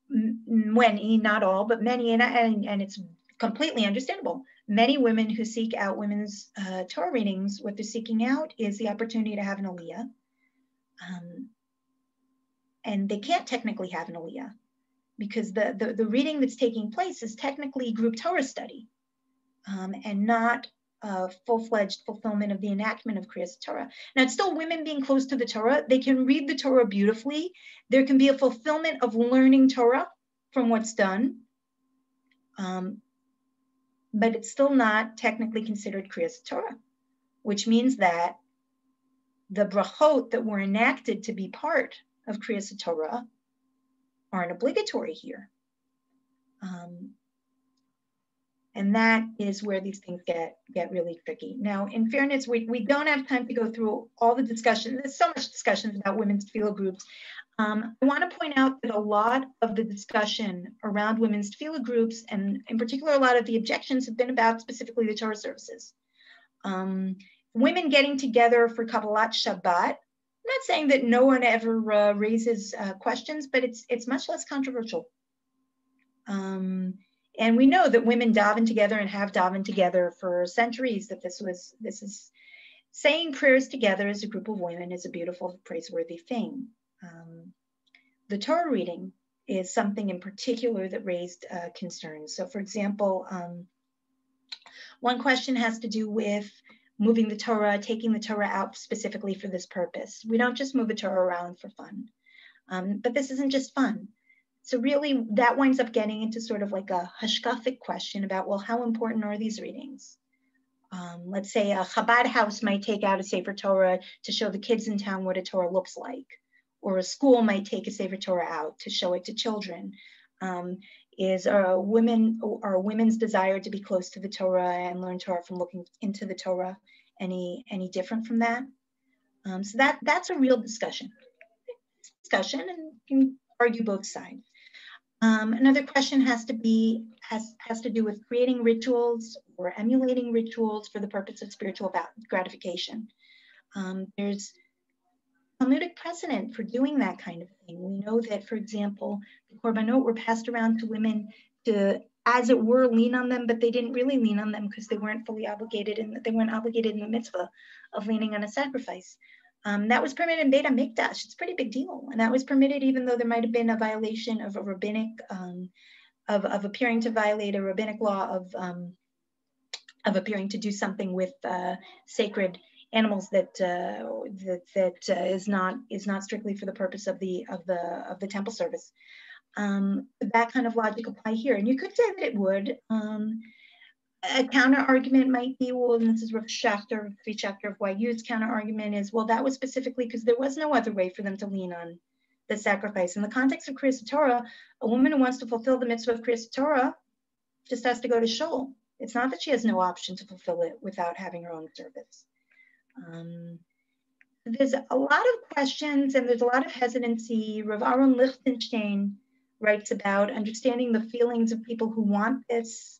not all, but many, and it's completely understandable. Many women who seek out women's Torah readings, what they're seeking out is the opportunity to have an Aliyah. they can't technically have an Aliyah because the reading that's taking place is technically group Torah study and not full-fledged fulfillment of the enactment of Kriyas Torah. Now, it's still women being close to the Torah. They can read the Torah beautifully. There can be a fulfillment of learning Torah from what's done, but it's still not technically considered Kriyas Torah, which means that the brachot that were enacted to be part of Kriyas Torah aren't obligatory here. And that is where these things get really tricky. Now, in fairness, we don't have time to go through all the discussion. There's so much discussions about women's tefillah groups. I want to point out that a lot of the discussion around women's tefillah groups, and in particular, a lot of the objections have been about specifically the Torah services. Women getting together for Kabbalat Shabbat. I'm not saying that no one ever raises questions, but it's much less controversial. And we know that women daven together and have davened together for centuries, that this is saying prayers together as a group of women is a beautiful, praiseworthy thing. The Torah reading is something in particular that raised concerns. So for example, one question has to do with moving the Torah, taking the Torah out specifically for this purpose. We don't just move the Torah around for fun, but this isn't just fun. So really that winds up getting into sort of like a hashkafic question about, well, how important are these readings? Let's say a Chabad house might take out a Sefer Torah to show the kids in town what a Torah looks like, or a school might take a Sefer Torah out to show it to children. Is women's desire to be close to the Torah and learn Torah from looking into the Torah any different from that? So that's a real discussion, and you can argue both sides. Another question has to do with creating rituals or emulating rituals for the purpose of spiritual gratification. There's Talmudic precedent for doing that kind of thing. We know that, for example, the korbanot were passed around to women to, as it were, lean on them, but they didn't really lean on them because they weren't fully obligated, and they weren't obligated in the mitzvah of leaning on a sacrifice. That was permitted in Beit HaMikdash. It's a pretty big deal, and that was permitted even though there might have been a violation of a rabbinic, of appearing to violate a rabbinic law of appearing to do something with sacred animals that is not strictly for the purpose of the temple service. That kind of logic apply here, and you could say that it would. A counter argument might be, well, and this is Rav Schachter, Rav Schachter of YU's counter argument is, well, that was specifically because there was no other way for them to lean on the sacrifice. In the context of Kriyas Torah, a woman who wants to fulfill the mitzvah of Kriyas Torah just has to go to shul. It's not that she has no option to fulfill it without having her own service. There's a lot of questions and there's a lot of hesitancy. Rav Aaron Lichtenstein writes about understanding the feelings of people who want this,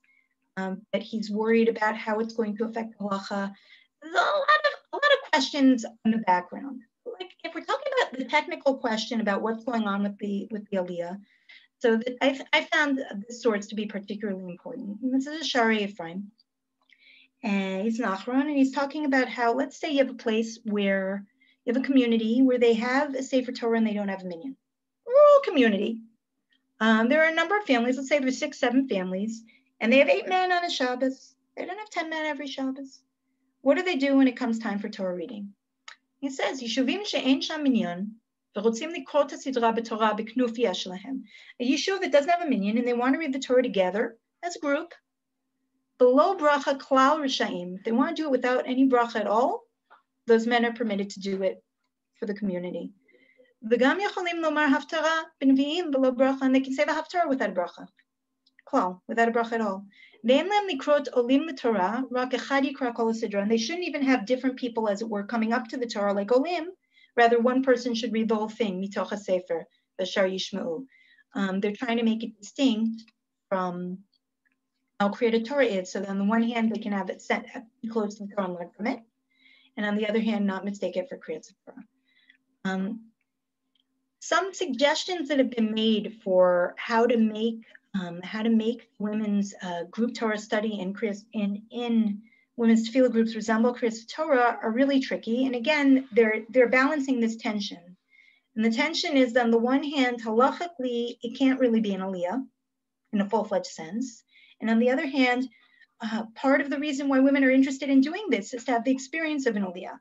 that he's worried about how it's going to affect halacha. There's a lot of questions in the background. Like if we're talking about the technical question about what's going on with the Aliyah, so I found this source to be particularly important. And this is a Shari Ephraim, and he's Nachron, and he's talking about how, let's say you have a place where you have a community where they have a Sefer Torah and they don't have a minyan. Rural community. There are a number of families. Let's say there's 6, 7 families. And they have 8 men on a Shabbos. They don't have 10 men every Shabbos. What do they do when it comes time for Torah reading? He says, Yishuvim she'en sham minyan, v'rotzim likrot hasidra b'Torah b'knufiya shelahem. A yishuv that doesn't have a minyan and they want to read the Torah together as a group, below bracha klal rishayim. If they want to do it without any bracha at all, those men are permitted to do it for the community. V'gam yacholim lomar Ha-Torah b'nevi'im below bracha, and they can say the Ha-Torah without a bracha. Without a bracha at all. And they shouldn't even have different people, as it were, coming up to the Torah like olim. Rather, one person should read the whole thing, mitoch hasefer, v'shar yishma'u. They're trying to make it distinct from how created Torah is. So on the one hand, they can have it set close to the Torah and learn from it. And on the other hand, not mistake it for Kriyat Torah. Some suggestions that have been made for how to make women's group Torah study in women's tefillah groups resemble Kriyas Torah are really tricky. And again, they're balancing this tension. And the tension is that on the one hand, halachically, it can't really be an Aliyah in a full-fledged sense. And on the other hand, part of the reason why women are interested in doing this is to have the experience of an Aliyah.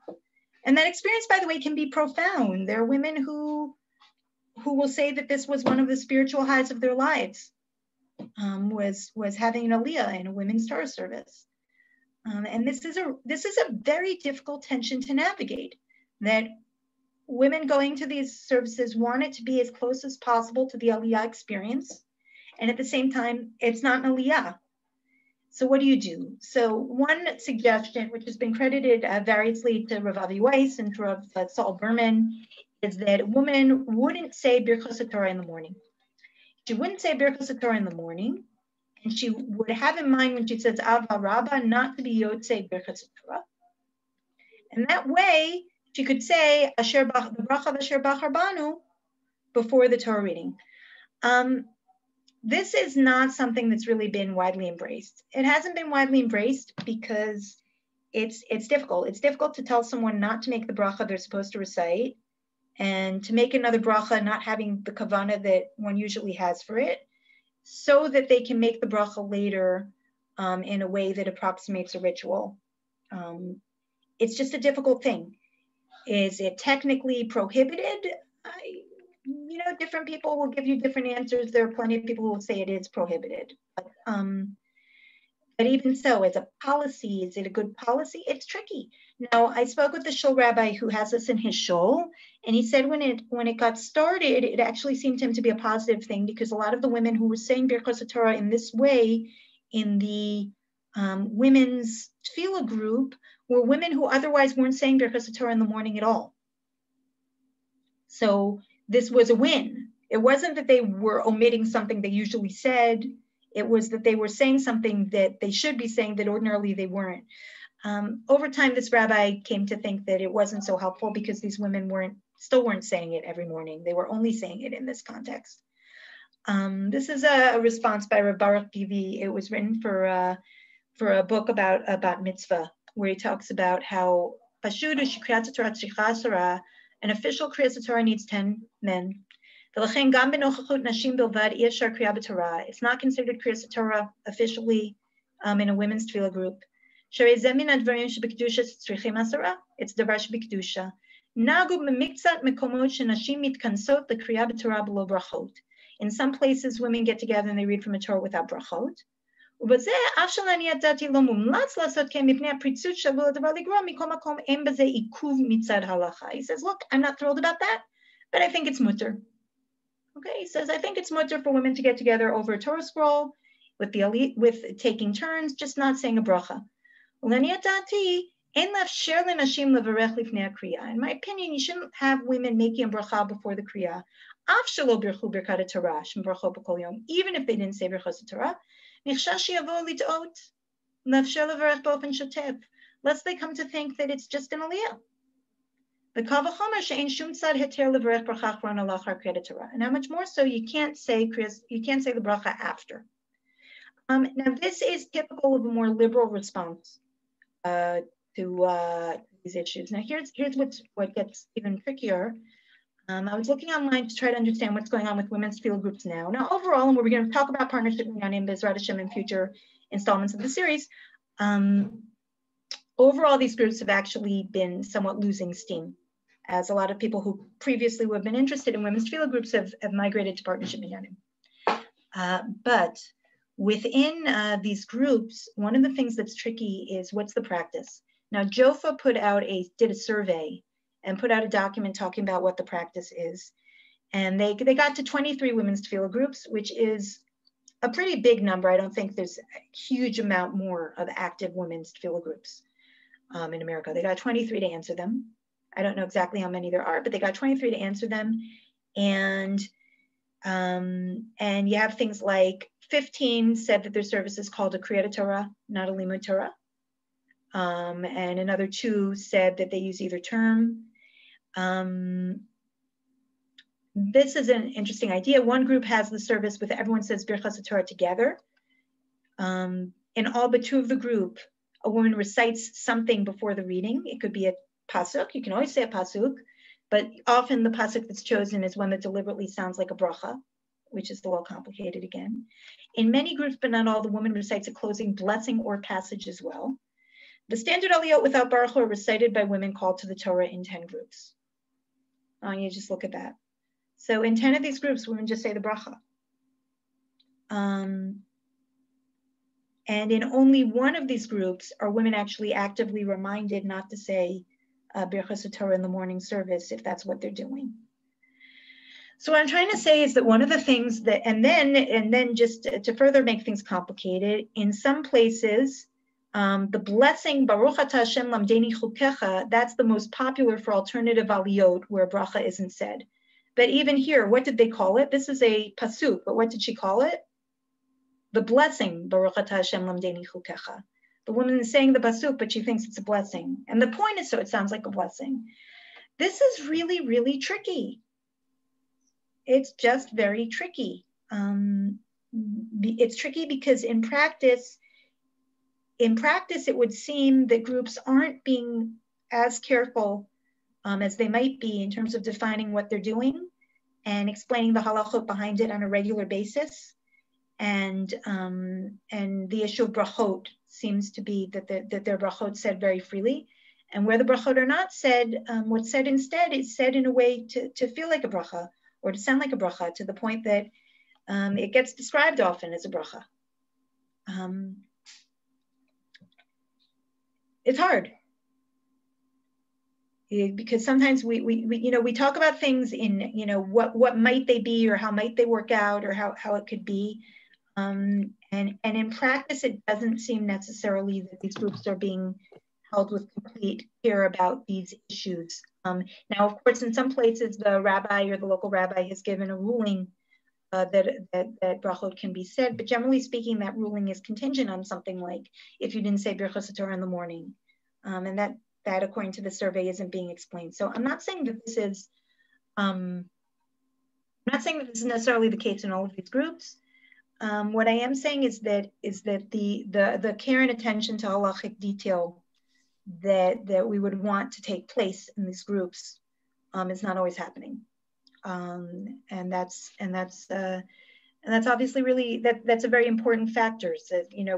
And that experience, by the way, can be profound. There are women who will say that this was one of the spiritual highs of their lives, was having an Aliyah in a women's Torah service. And this is a very difficult tension to navigate, that women going to these services want it to be as close as possible to the Aliyah experience. And at the same time, it's not an Aliyah. So what do you do? So one suggestion, which has been credited variously to Rav Avi Weiss and to Rav Saul Berman, is that a woman wouldn't say Birchos HaTorah in the morning. She wouldn't say Birchos HaTorah in the morning, and she would have in mind when she says Ava Rabba not to be Yotzei Birchos HaTorah. And that way, she could say the bracha of Asher Bachar Banu before the Torah reading. This is not something that's really been widely embraced. It hasn't been widely embraced because it's difficult. It's difficult to tell someone not to make the bracha they're supposed to recite, and to make another bracha not having the kavanah that one usually has for it, so that they can make the bracha later in a way that approximates a ritual. It's just a difficult thing. Is it technically prohibited? Different people will give you different answers. There are plenty of people who will say it is prohibited. But even so, as a policy, is it a good policy? It's tricky. Now, I spoke with the shul rabbi who has this in his shul, and he said when it got started, it actually seemed to him to be a positive thing, because a lot of the women who were saying Birchos HaTorah in this way in the women's tefillah group were women who otherwise weren't saying Birchos HaTorah in the morning at all. So this was a win. It wasn't that they were omitting something they usually said. It was that they were saying something that they should be saying that ordinarily they weren't. Over time, this rabbi came to think that it wasn't so helpful because these women still weren't saying it every morning. They were only saying it in this context. This is a response by Rav Baruch Bivi. It was written for a book about mitzvah, where he talks about how an official Kriyas Torah needs 10 men. It's not considered Kriyas Torah officially in a women's tefillah group. It's davar shebikdusha. In some places, women get together and they read from a Torah without brachot. He says, look, I'm not thrilled about that, but I think it's mutter. Okay, he says, I think it's mutter for women to get together over a Torah scroll with taking turns, just not saying a bracha. In my opinion, you shouldn't have women making a bracha before the kriya. Even if they didn't say Birchos HaTorah, lest they come to think that it's just an aliyah. And how much more so you can't say the bracha after. Now this is typical of a more liberal response to these issues. Now here's what gets even trickier. I was looking online to try to understand what's going on with women's field groups now. Now overall, and we're going to talk about partnership in Bezrat Hashem in future installments of the series, overall these groups have actually been somewhat losing steam, as a lot of people who previously would have been interested in women's tefillah groups have migrated to partnership minyanim. But within these groups, one of the things that's tricky is what's the practice. Now, Jofa did a survey and put out a document talking about what the practice is. And they got to 23 women's tefillah groups, which is a pretty big number. I don't think there's a huge amount more of active women's tefillah groups in America. They got 23 to answer them. I don't know exactly how many there are, but they got 23 to answer them. And you have things like 15 said that their service is called a Keri'at Torah, not a Limud Torah. And another 2 said that they use either term. This is an interesting idea. One group has the service with everyone says Birchos HaTorah together. In all but 2 of the group, a woman recites something before the reading. It could be a pasuk. You can always say a pasuk. but often the pasuk that's chosen is one that deliberately sounds like a bracha, which is a little complicated again. In many groups, but not all, the woman recites a closing blessing or passage as well. The standard aliyot without baruch are recited by women called to the Torah in 10 groups. You just look at that. So in 10 of these groups, women just say the bracha. And in only one of these groups are women actually actively reminded not to say Birchas Torah in the morning service if that's what they're doing. So what I'm trying to say is that one of the things that, and then just to further make things complicated, in some places, the blessing Baruch Atah Hashem Lamdeni Chukecha, that's the most popular for alternative aliyot where bracha isn't said. But even here, what did they call it? This is a pasuk, but what did she call it? The blessing Baruch Atah Hashem Lamdeni Chukecha. The woman is saying the pasuk, but she thinks it's a blessing. And the point is, so it sounds like a blessing. This is really, really tricky. It's just very tricky. It's tricky because in practice, it would seem that groups aren't being as careful as they might be in terms of defining what they're doing and explaining the halachot behind it on a regular basis. And the issue of brachot seems to be that their brachot said very freely. And where the brachot are not said, what's said instead is said in a way to feel like a bracha or to sound like a bracha, to the point that it gets described often as a bracha. It's hard because sometimes we talk about things in what might they be or how might they work out or how it could be, and in practice it doesn't seem necessarily that these groups are being held with complete care about these issues. Now, of course, in some places the rabbi or the local rabbi has given a ruling that brachot can be said, but generally speaking, that ruling is contingent on something like if you didn't say Birchas Torah in the morning, and that according to the survey isn't being explained. So I'm not saying that this is, necessarily the case in all of these groups. What I am saying is that the care and attention to halachic detail that we would want to take place in these groups is not always happening. And that's obviously really that's a very important factor,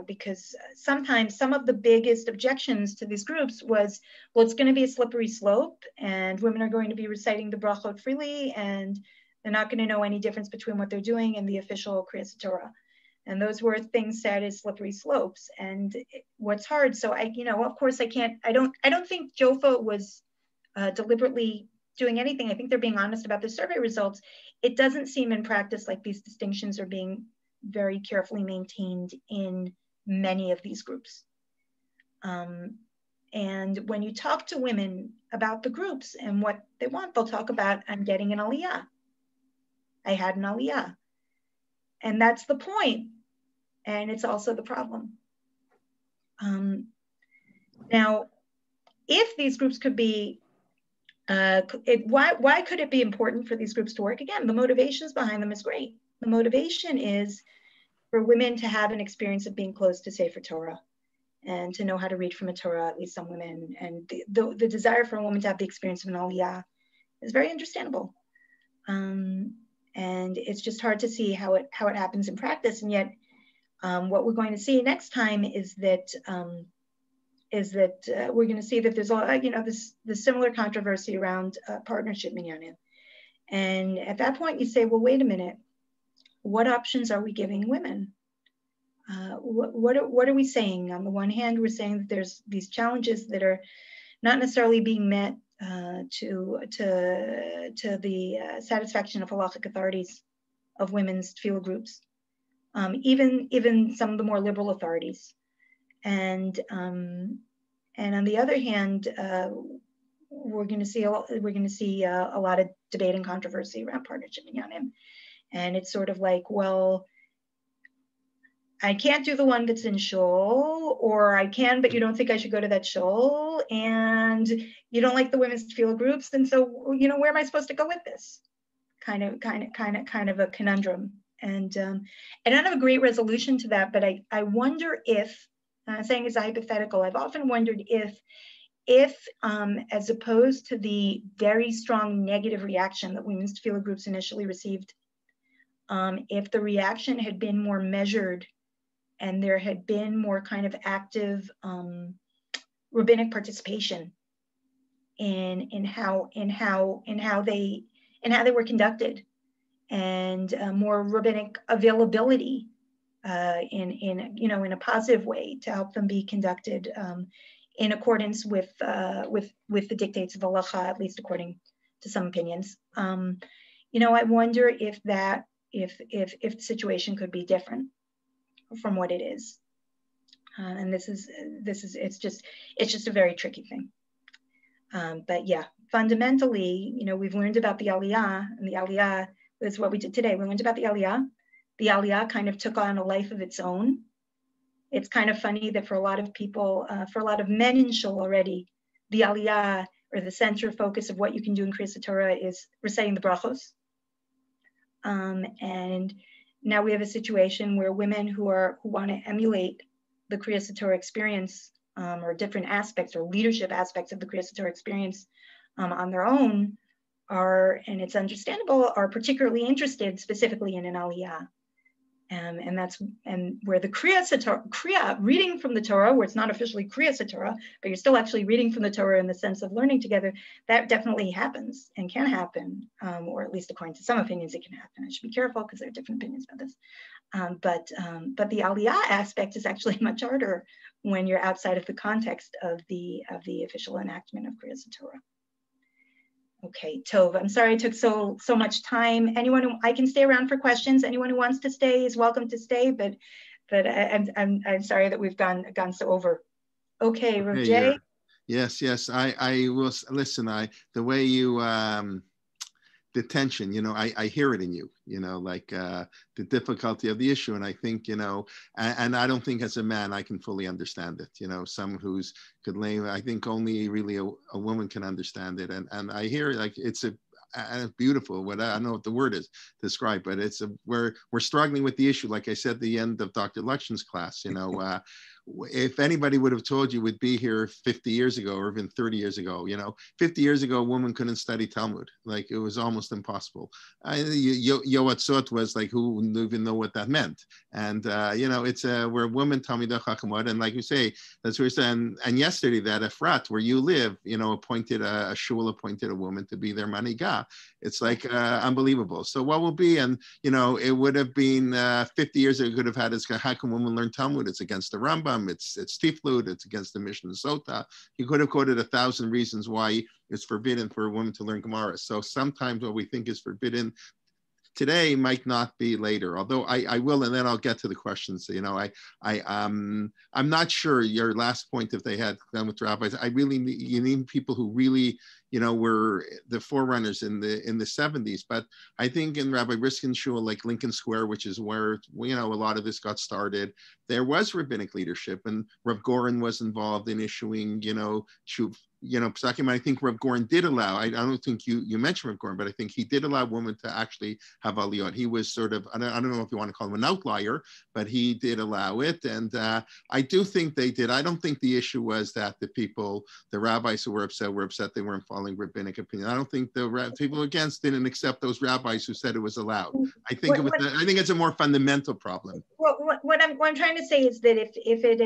because sometimes some of the biggest objections to these groups was, well, it's going to be a slippery slope and women are going to be reciting the brachot freely and they're not going to know any difference between what they're doing and the official Kriyas Torah. And those were things said as slippery slopes. And what's hard, so of course I don't think JOFA was deliberately doing anything. I think they're being honest about the survey results. It doesn't seem in practice like these distinctions are being very carefully maintained in many of these groups. And when you talk to women about the groups and what they want, they'll talk about, I'm getting an Aliyah. I had an Aliyah. And that's the point. And it's also the problem. Now, if these groups could be, why could it be important for these groups to work? Again, the motivations behind them is great. The motivation is for women to have an experience of being close to Sefer Torah and to know how to read from a Torah, at least some women. And the desire for a woman to have the experience of an Aliyah is very understandable. And it's just hard to see how it happens in practice. And yet, what we're going to see next time is that we're going to see that there's this similar controversy around partnership minyanim. And at that point, you say, well, wait a minute, what options are we giving women? What are we saying? On the one hand, we're saying that there's these challenges that are not necessarily being met to the satisfaction of halachic authorities of women's tefillah groups, even some of the more liberal authorities, and on the other hand, we're going to see a lot of debate and controversy around partnership minyanim, and it's sort of like, well, I can't do the one that's in shul, or I can, but you don't think I should go to that shul, and you don't like the women's tefillah groups, and so where am I supposed to go with this? Kind of a conundrum, and I don't have a great resolution to that, but I wonder if, I'm saying it's a hypothetical, I've often wondered if if, as opposed to the very strong negative reaction that women's tefillah groups initially received, if the reaction had been more measured and there had been more kind of active rabbinic participation in how they were conducted, and more rabbinic availability in a positive way to help them be conducted in accordance with the dictates of halacha, at least according to some opinions. I wonder if the situation could be different from what it is, and it's just a very tricky thing. But yeah, fundamentally, we've learned about the Aliyah, and the Aliyah is what we did today. We learned about the Aliyah. The Aliyah kind of took on a life of its own. It's kind of funny that for a lot of people, for a lot of men in Shul already, the Aliyah, or the center focus of what you can do in Keri'at Torah, is reciting the brachos. And now we have a situation where women who want to emulate the Keri'at Torah experience, or different aspects or leadership aspects of the Keri'at Torah experience on their own, and it's understandable, are particularly interested specifically in an Aliyah. And where the Keri'at, reading from the Torah, where it's not officially Keri'at Torah, but you're still actually reading from the Torah in the sense of learning together, that definitely happens and can happen, or at least according to some opinions, it can happen. I should be careful because there are different opinions about this. But the Aliyah aspect is actually much harder when you're outside of the context of the official enactment of Keri'at Torah. Okay, Tov, I'm sorry it took so much time. I can stay around for questions. Anyone who wants to stay is welcome to stay, but I'm sorry that we've gone so over. Okay, Rav Jay. Yes. I will listen. The way you the tension, I hear it in you, the difficulty of the issue. And I think, and I don't think as a man, I can fully understand it. Someone who's could lay, I think only really a woman can understand it. And I hear like, it's beautiful, I don't know what the word is to describe, but we're struggling with the issue. Like I said, at the end of Dr. Luxon's class, if anybody would have told you we'd be here 50 years ago or even 30 years ago, 50 years ago, a woman couldn't study Talmud. Like it was almost impossible. Yoatzot was like, who even know what that meant? And, it's where women Talmidei Chachamot, and like you say, that's where it's, and yesterday that Efrat, where you live, appointed a shul, appointed a woman to be their manigah. It's like unbelievable. So what will be, and, it would have been 50 years ago, could have had, how can women learn Talmud? It's against the Rambam. It's tiflut, it's against the Mishnah Sota. He could have quoted 1,000 reasons why it's forbidden for a woman to learn Gemara. So sometimes what we think is forbidden today might not be later, although I will, and then I'll get to the questions. I'm not sure your last point, if they had done with rabbis, you need people who really, were the forerunners in the 70s. But I think in Rabbi Briskin's shul, like Lincoln Square, which is where, a lot of this got started, there was rabbinic leadership, and Rav Goren was involved in issuing, psakim. I think Rav Goren did allow, I don't think you mentioned Rav Goren, but I think he did allow women to actually have aliyot. He was sort of, I don't know if you want to call him an outlier, but he did allow it. And I do think they did. I don't think the issue was that the rabbis who were upset they weren't following rabbinic opinion. I don't think the people against didn't accept those rabbis who said it was allowed. I think I think it's a more fundamental problem. Well, what I'm trying to say is that if it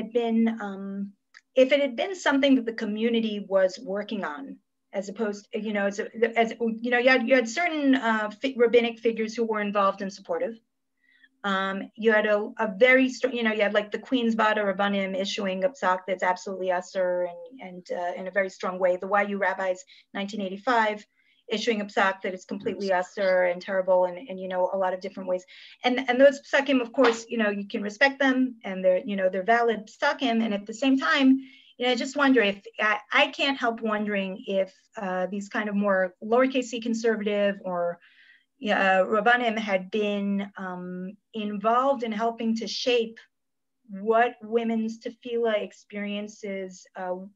had been something that the community was working on, as opposed, you had certain rabbinic figures who were involved and supportive. You had a very strong, you had like the Queen's Vada Rabbanim issuing a psak that's absolutely usher and in a very strong way. The YU rabbis, 1985, issuing a psak that is completely usher and terrible and a lot of different ways. And those psakim, of course, you can respect them and they're valid psakim. And at the same time, I just wonder if, I can't help wondering if these kind of more lowercase c conservative or Rabbanim had been involved in helping to shape what women's tefillah experiences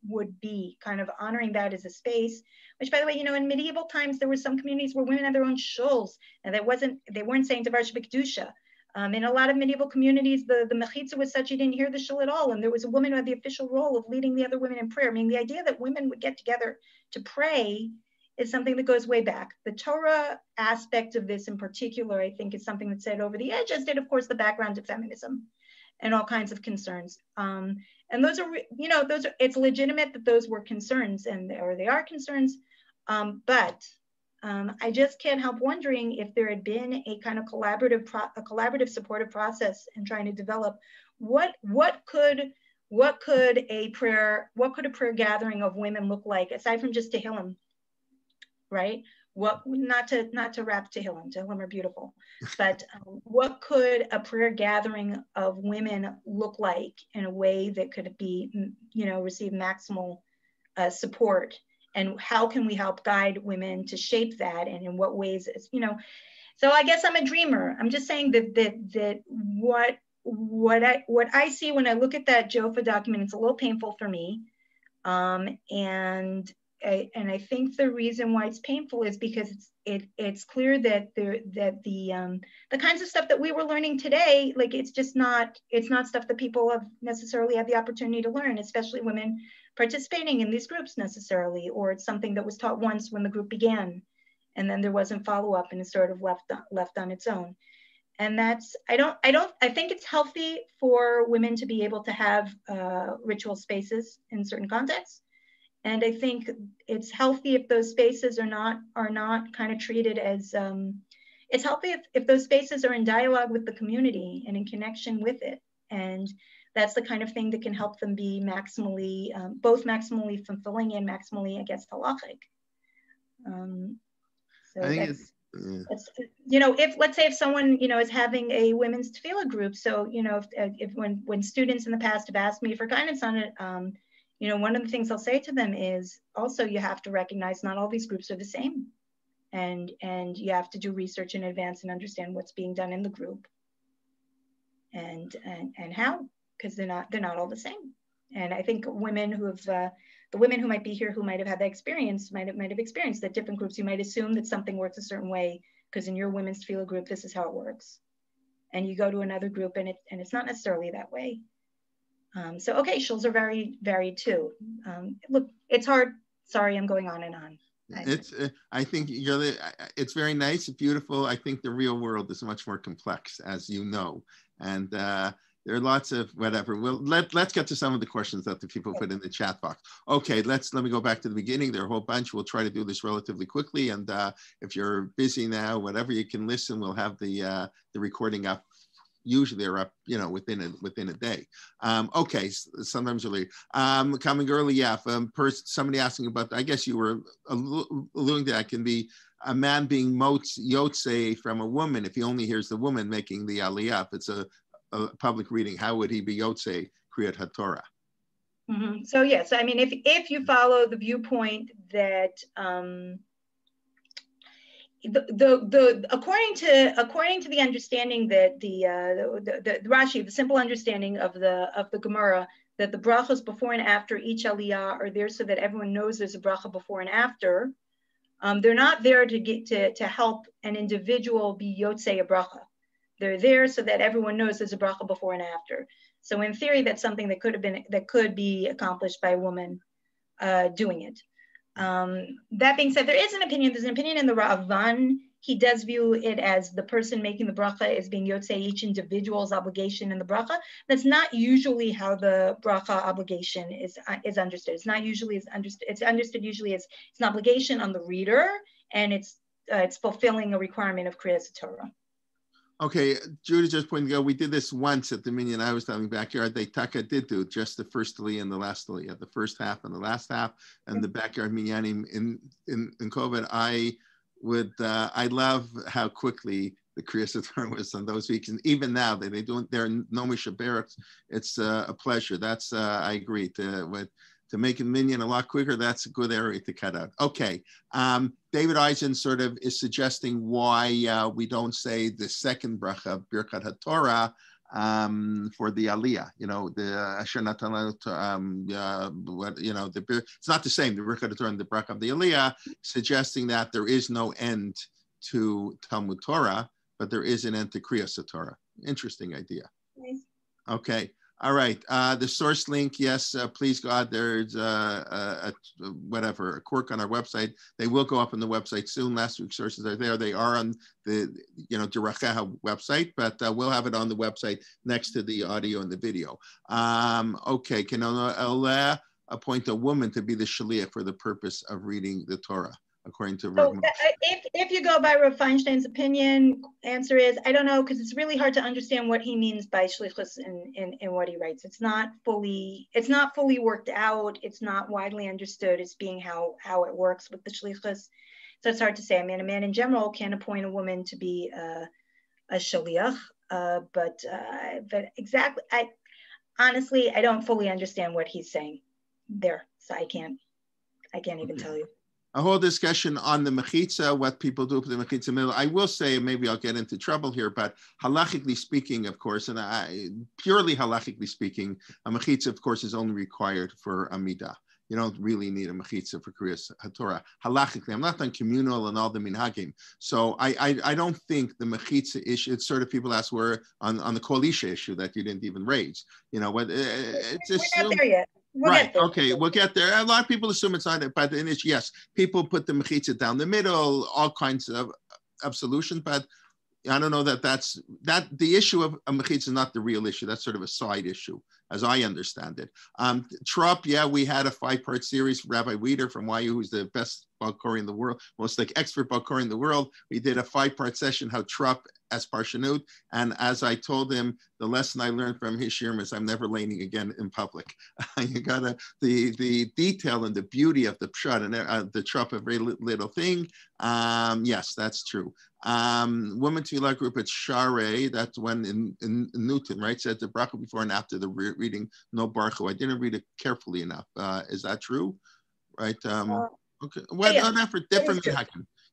would be, kind of honoring that as a space, which, by the way, in medieval times, there were some communities where women had their own shuls, and they weren't saying Devar Shebekdusha, In a lot of medieval communities, the mechitza was such you didn't hear the shul at all, and there was a woman who had the official role of leading the other women in prayer. I mean, the idea that women would get together to pray is something that goes way back. The Torah aspect of this in particular, I think, is something that set over the edge, as did, of course, the background of feminism and all kinds of concerns. And those are, it's legitimate that those were concerns, or they are concerns, but I just can't help wondering if there had been a kind of collaborative supportive process in trying to develop what could a prayer gathering of women look like, aside from just Tehillim, right? Not to rap Tehillim are beautiful, but what could a prayer gathering of women look like in a way that could be, receive maximal support? And how can we help guide women to shape that, and in what ways, so I guess I'm a dreamer. I'm just saying that what I see when I look at that Jofa document, it's a little painful for me. And I think the reason why it's painful is because it's clear that the kinds of stuff that we were learning today, like it's not stuff that people have necessarily had the opportunity to learn, especially women participating in these groups necessarily, or it's something that was taught once when the group began, and then there wasn't follow-up and it's sort of left on its own. And that's, I think it's healthy for women to be able to have ritual spaces in certain contexts. And I think it's healthy if those spaces are not kind of treated as, it's healthy if those spaces are in dialogue with the community and in connection with it. And that's the kind of thing that can help them be maximally, both maximally fulfilling and maximally, I guess, halachic. So I think that's, if let's say if someone, is having a women's tefillah group, so, if when students in the past have asked me for guidance on it, one of the things I'll say to them is also, you have to recognize not all these groups are the same. And you have to do research in advance and understand what's being done in the group and how, because they're not all the same. And I think women who have, the women who might be here who might have had that experience might have experienced that different groups, you might assume that something works a certain way because in your women's tefillah group, this is how it works. And you go to another group and it's not necessarily that way. So, okay, shuls are very varied too. Look, it's hard. Sorry, I'm going on and on. I think it's very nice, beautiful. I think the real world is much more complex, as you know. And there are lots of whatever. Well, let's get to some of the questions that the people put in the chat box. Okay, let me go back to the beginning. There are a whole bunch. We'll try to do this relatively quickly. And if you're busy now, whatever, you can listen. We'll have the recording up. Usually they're up, within a day. Okay, sometimes early. Coming early, yeah. Somebody asking about, I guess you were alluding to that, can be a man being yotze from a woman if he only hears the woman making the Aliyah. If it's a public reading, how would he be yotze Keri'at Ha-Torah? Mm-hmm. So yes, I mean, if you follow the viewpoint that according to the understanding that the Rashi, the simple understanding of the Gemara, that the brachas before and after each Aliyah are there so that everyone knows there's a bracha before and after. They're not there to help an individual be yotze a bracha. They're there so that everyone knows there's a bracha before and after. So in theory, that's something that could be accomplished by a woman doing it. That being said, there's an opinion in the Ra'avan. He does view it as the person making the bracha is being yotze each individual's obligation in the bracha. That's not usually how the bracha obligation is understood. It's not usually understood. It's understood usually as it's an obligation on the reader, and it's fulfilling a requirement of Keri'at Torah. Okay, Judy just pointed out, we did this once at the minyan I was telling backyard. They did do just the first Aliyah and the last Aliyah, the first half and the last half, and the backyard minyanim in COVID. I love how quickly the Keri'at Torah was on those weeks, and even now they're no mishaberach. It's a pleasure. That's I agree to make a minyan a lot quicker. That's a good area to cut out. Okay. David Eisen sort of is suggesting why we don't say the second bracha, Birkat HaTorah, for the Aliyah. The Asher Natan, it's not the same, the Birkat HaTorah and the bracha of the Aliyah, suggesting that there is no end to Talmud Torah, but there is an end to Keri'at Torah. Interesting idea. Nice. Okay. All right. The source link, yes, please go out. There's a quirk on our website. They will go up on the website soon. Last week's sources are there. They are on the, Deracheha website, but we'll have it on the website next to the audio and the video. Okay. Can Aliyah appoint a woman to be the Shalia for the purpose of reading the Torah, according to So if you go by Rav Feinstein's opinion, answer is, I don't know, because it's really hard to understand what he means by shlichus in what he writes. It's not fully worked out. It's not widely understood as being how it works with the shlichus. So it's hard to say. I mean, a man in general can appoint a woman to be a shaliach, but exactly, honestly, I don't fully understand what he's saying there. So I can't even tell you. A whole discussion on the mechitza, what people do for the mechitza middle. I will say, maybe I'll get into trouble here, but halachically speaking, of course, and purely halachically speaking, a mechitza, of course, is only required for Amidah. You don't really need a mechitza for Keri'at Ha-Torah. Halachically, I'm not on communal and all the minhagim. So I don't think the mechitza issue, it's sort of people ask where on the Kol Isha issue that you didn't even raise. What it's we're not there yet. Right. Okay. We'll get there. A lot of people assume it's not, but in it, yes, people put the mechitza down the middle, all kinds of solutions. But I don't know that the issue of a mechitza is not the real issue. That's sort of a side issue, as I understand it. Trop, yeah, we had a 5-part series. Rabbi Weider from YU, who's the best Balkori in the world, most expert Balkori in the world. We did a 5-part session, how Trop as Parshanut. And as I told him, the lesson I learned from his shirim is I'm never laning again in public. You gotta, the detail and the beauty of the pshat and the Trop, a very little thing. Yes, that's true. Women Tefillah group at Share, that's when in Newton, right, said the bracha before and after the reading, no baruch. I didn't read it carefully enough. Is that true? Right. Okay. Well, different.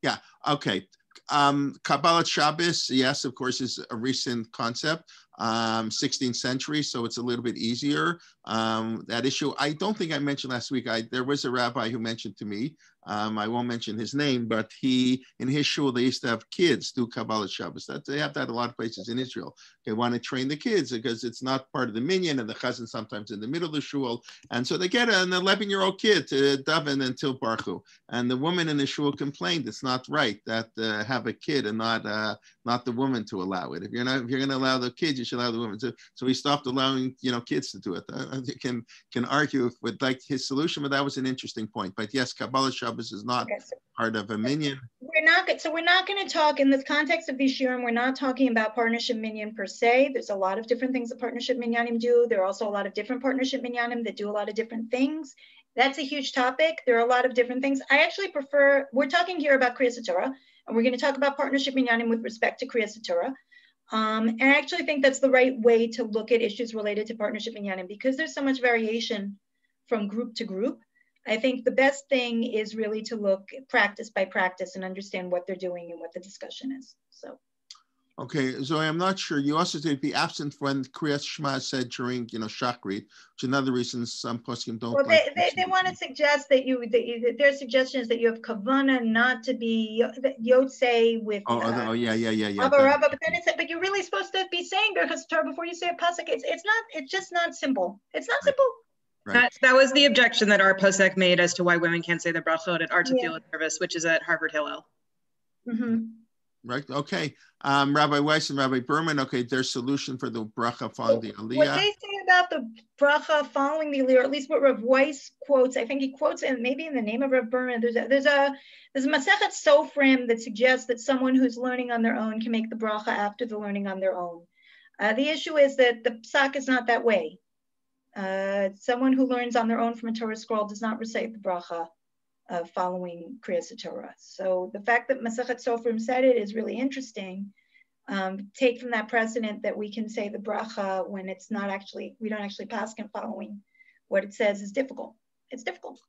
Yeah. Okay. Kabbalah Shabbos, yes, of course, is a recent concept, 16th century, so it's a little bit easier. That issue, I don't think I mentioned last week. There was a rabbi who mentioned to me, I won't mention his name, but in his shul, they used to have kids do Kabbalah Shabbos. They have that a lot of places in Israel. They want to train the kids because it's not part of the minyan, and the chazan sometimes in the middle of the shul. And so they get an 11-year-old kid to daven until Baruch. And the woman in the shul complained it's not right that have a kid and not the woman to allow it. If you're going to allow the kids, you should allow the woman to. So he stopped allowing kids to do it. You can argue with like his solution, but that was an interesting point. But yes, Kabbalah Shabbos is not part of a minyan. We're not going to talk in the context of these shiurim. We're not talking about partnership minyan per se. There's a lot of different things that partnership minyanim do. There are also a lot of different partnership minyanim that do a lot of different things. That's a huge topic. There are a lot of different things. I actually prefer, we're talking here about Keri'at Torah, and we're going to talk about partnership minyanim with respect to Keri'at Torah. And I actually think that's the right way to look at issues related to partnership minyanim because there's so much variation from group to group. I think the best thing is really to look practice by practice and understand what they're doing and what the discussion is. So. Okay, Zoe, I'm not sure. You also said be absent when Kriyat Shema said during, Shachrit, which is another reason some poskim don't. Well, they want to suggest that their suggestion is that you have kavana not to be yotzei with. Yeah. But you're really supposed to be saying Birchas Torah before you say a pasuk. It's just not simple. It's not simple. Right. That was the objection that our posek made as to why women can't say the brachot at our tefillah service, which is at Harvard Hillel. Mm-hmm. Right. Okay. Rabbi Weiss and Rabbi Berman. Okay, their solution for the bracha following the Aliyah. What they say about the bracha following the Aliyah, or at least what Rav Weiss quotes, I think he quotes, and maybe in the name of Rav Berman, there's a Masechet Sofrim that suggests that someone who's learning on their own can make the bracha after the learning on their own. The issue is that the psak is not that way. Someone who learns on their own from a Torah scroll does not recite the bracha following Kriyat Torah. So the fact that Masechet Sofrim said it is really interesting. Take from that precedent that we can say the bracha when it's not actually, we don't actually paskin following what it says is difficult. It's difficult.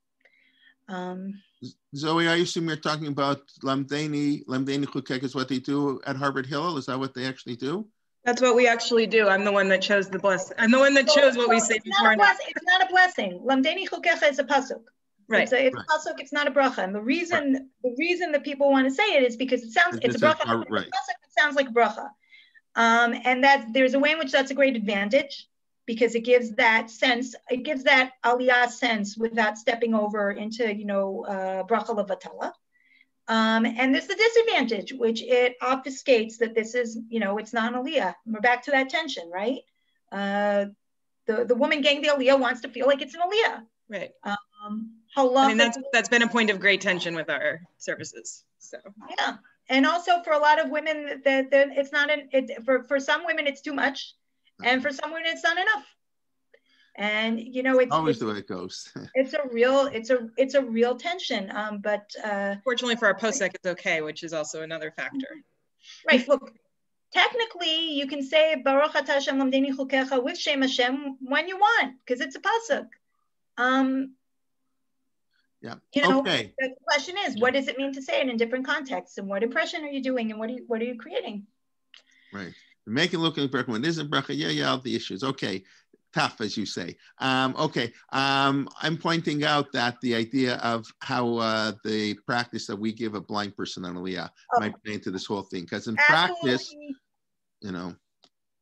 Zoe, I assume you're talking about Lamdeni Chukek is what they do at Harvard Hillel. Is that what they actually do? That's what we actually do. I'm the one that chose the blessing. I'm the one that chose what we say before. It's not a blessing. Lamdeni Chukecha is a pasuk. Right. It's a pasuk. It's not a bracha. And the reason that people want to say it is because it sounds it's a bracha. Right. Pasuk, it sounds like a bracha. And that there's a way in which that's a great advantage, because it gives that sense, it gives that Aliyah sense without stepping over into, bracha levatala. And there's the disadvantage, which it obfuscates that this is, it's not an Aliyah. We're back to that tension, right? The woman getting the Aliyah wants to feel like it's an Aliyah. Right. I mean, that's been a point of great tension with our services. So yeah, and also for a lot of women, that it's not for some women it's too much, and for some women it's not enough. And it's always the way it goes. it's a real tension. But fortunately for our posek, it's okay, which is also another factor. Right. Look, technically, you can say Baruch Atah Hashem Lamdeni Chukecha with Shem Hashem when you want, because it's a pasuk. Yeah. Okay. The question is, what does it mean to say it in different contexts, and what impression are you doing, and what are you creating? Right. Make it look like bracha when it isn't bracha. Yeah, all the issues. Okay. Tough, as you say. Okay. I'm pointing out that the idea of how the practice that we give a blind person on Aliyah might play into this whole thing, because in practice,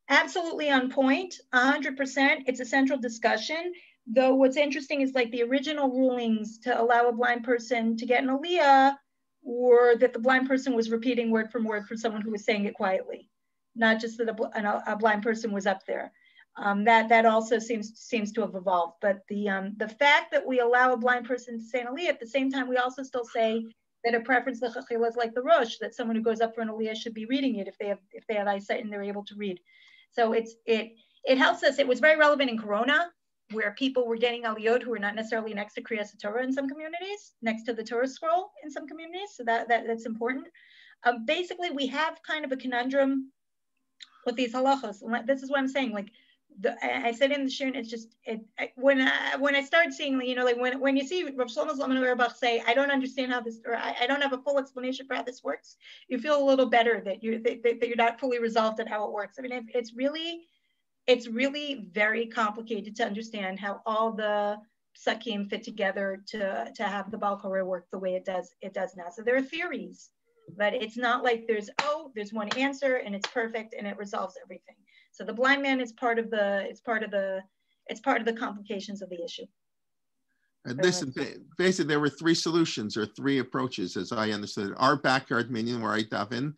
absolutely on point, 100%. It's a central discussion. Though what's interesting is like the original rulings to allow a blind person to get an Aliyah were that the blind person was repeating word for word for someone who was saying it quietly, not just that a blind person was up there. That also seems to have evolved. But the fact that we allow a blind person to say an Aliyah, at the same time, we also still say that a preference l'chachila is like the Rosh, that someone who goes up for an Aliyah should be reading it if they have eyesight and they're able to read. So it helps us. It was very relevant in Corona, where people were getting Aliyot who were not necessarily next to Kriyas Torah in some communities, next to the Torah scroll in some communities. So that's important. Basically, we have kind of a conundrum with these halachos. This is what I'm saying. Like I said in the shirn, it's just when I started seeing, like when you see Rav Shlomo Zalman Auerbach say, I don't understand how this, or I don't have a full explanation for how this works, you feel a little better that you're not fully resolved at how it works. I mean, it's really very complicated to understand how all the psakim fit together to have the Baal Koreh work the way it does now. So there are theories, but it's not like there's one answer and it's perfect and it resolves everything. So the blind man is part of the complications of the issue. Basically, there were three solutions or three approaches, as I understood it. Our backyard minion, where I daven,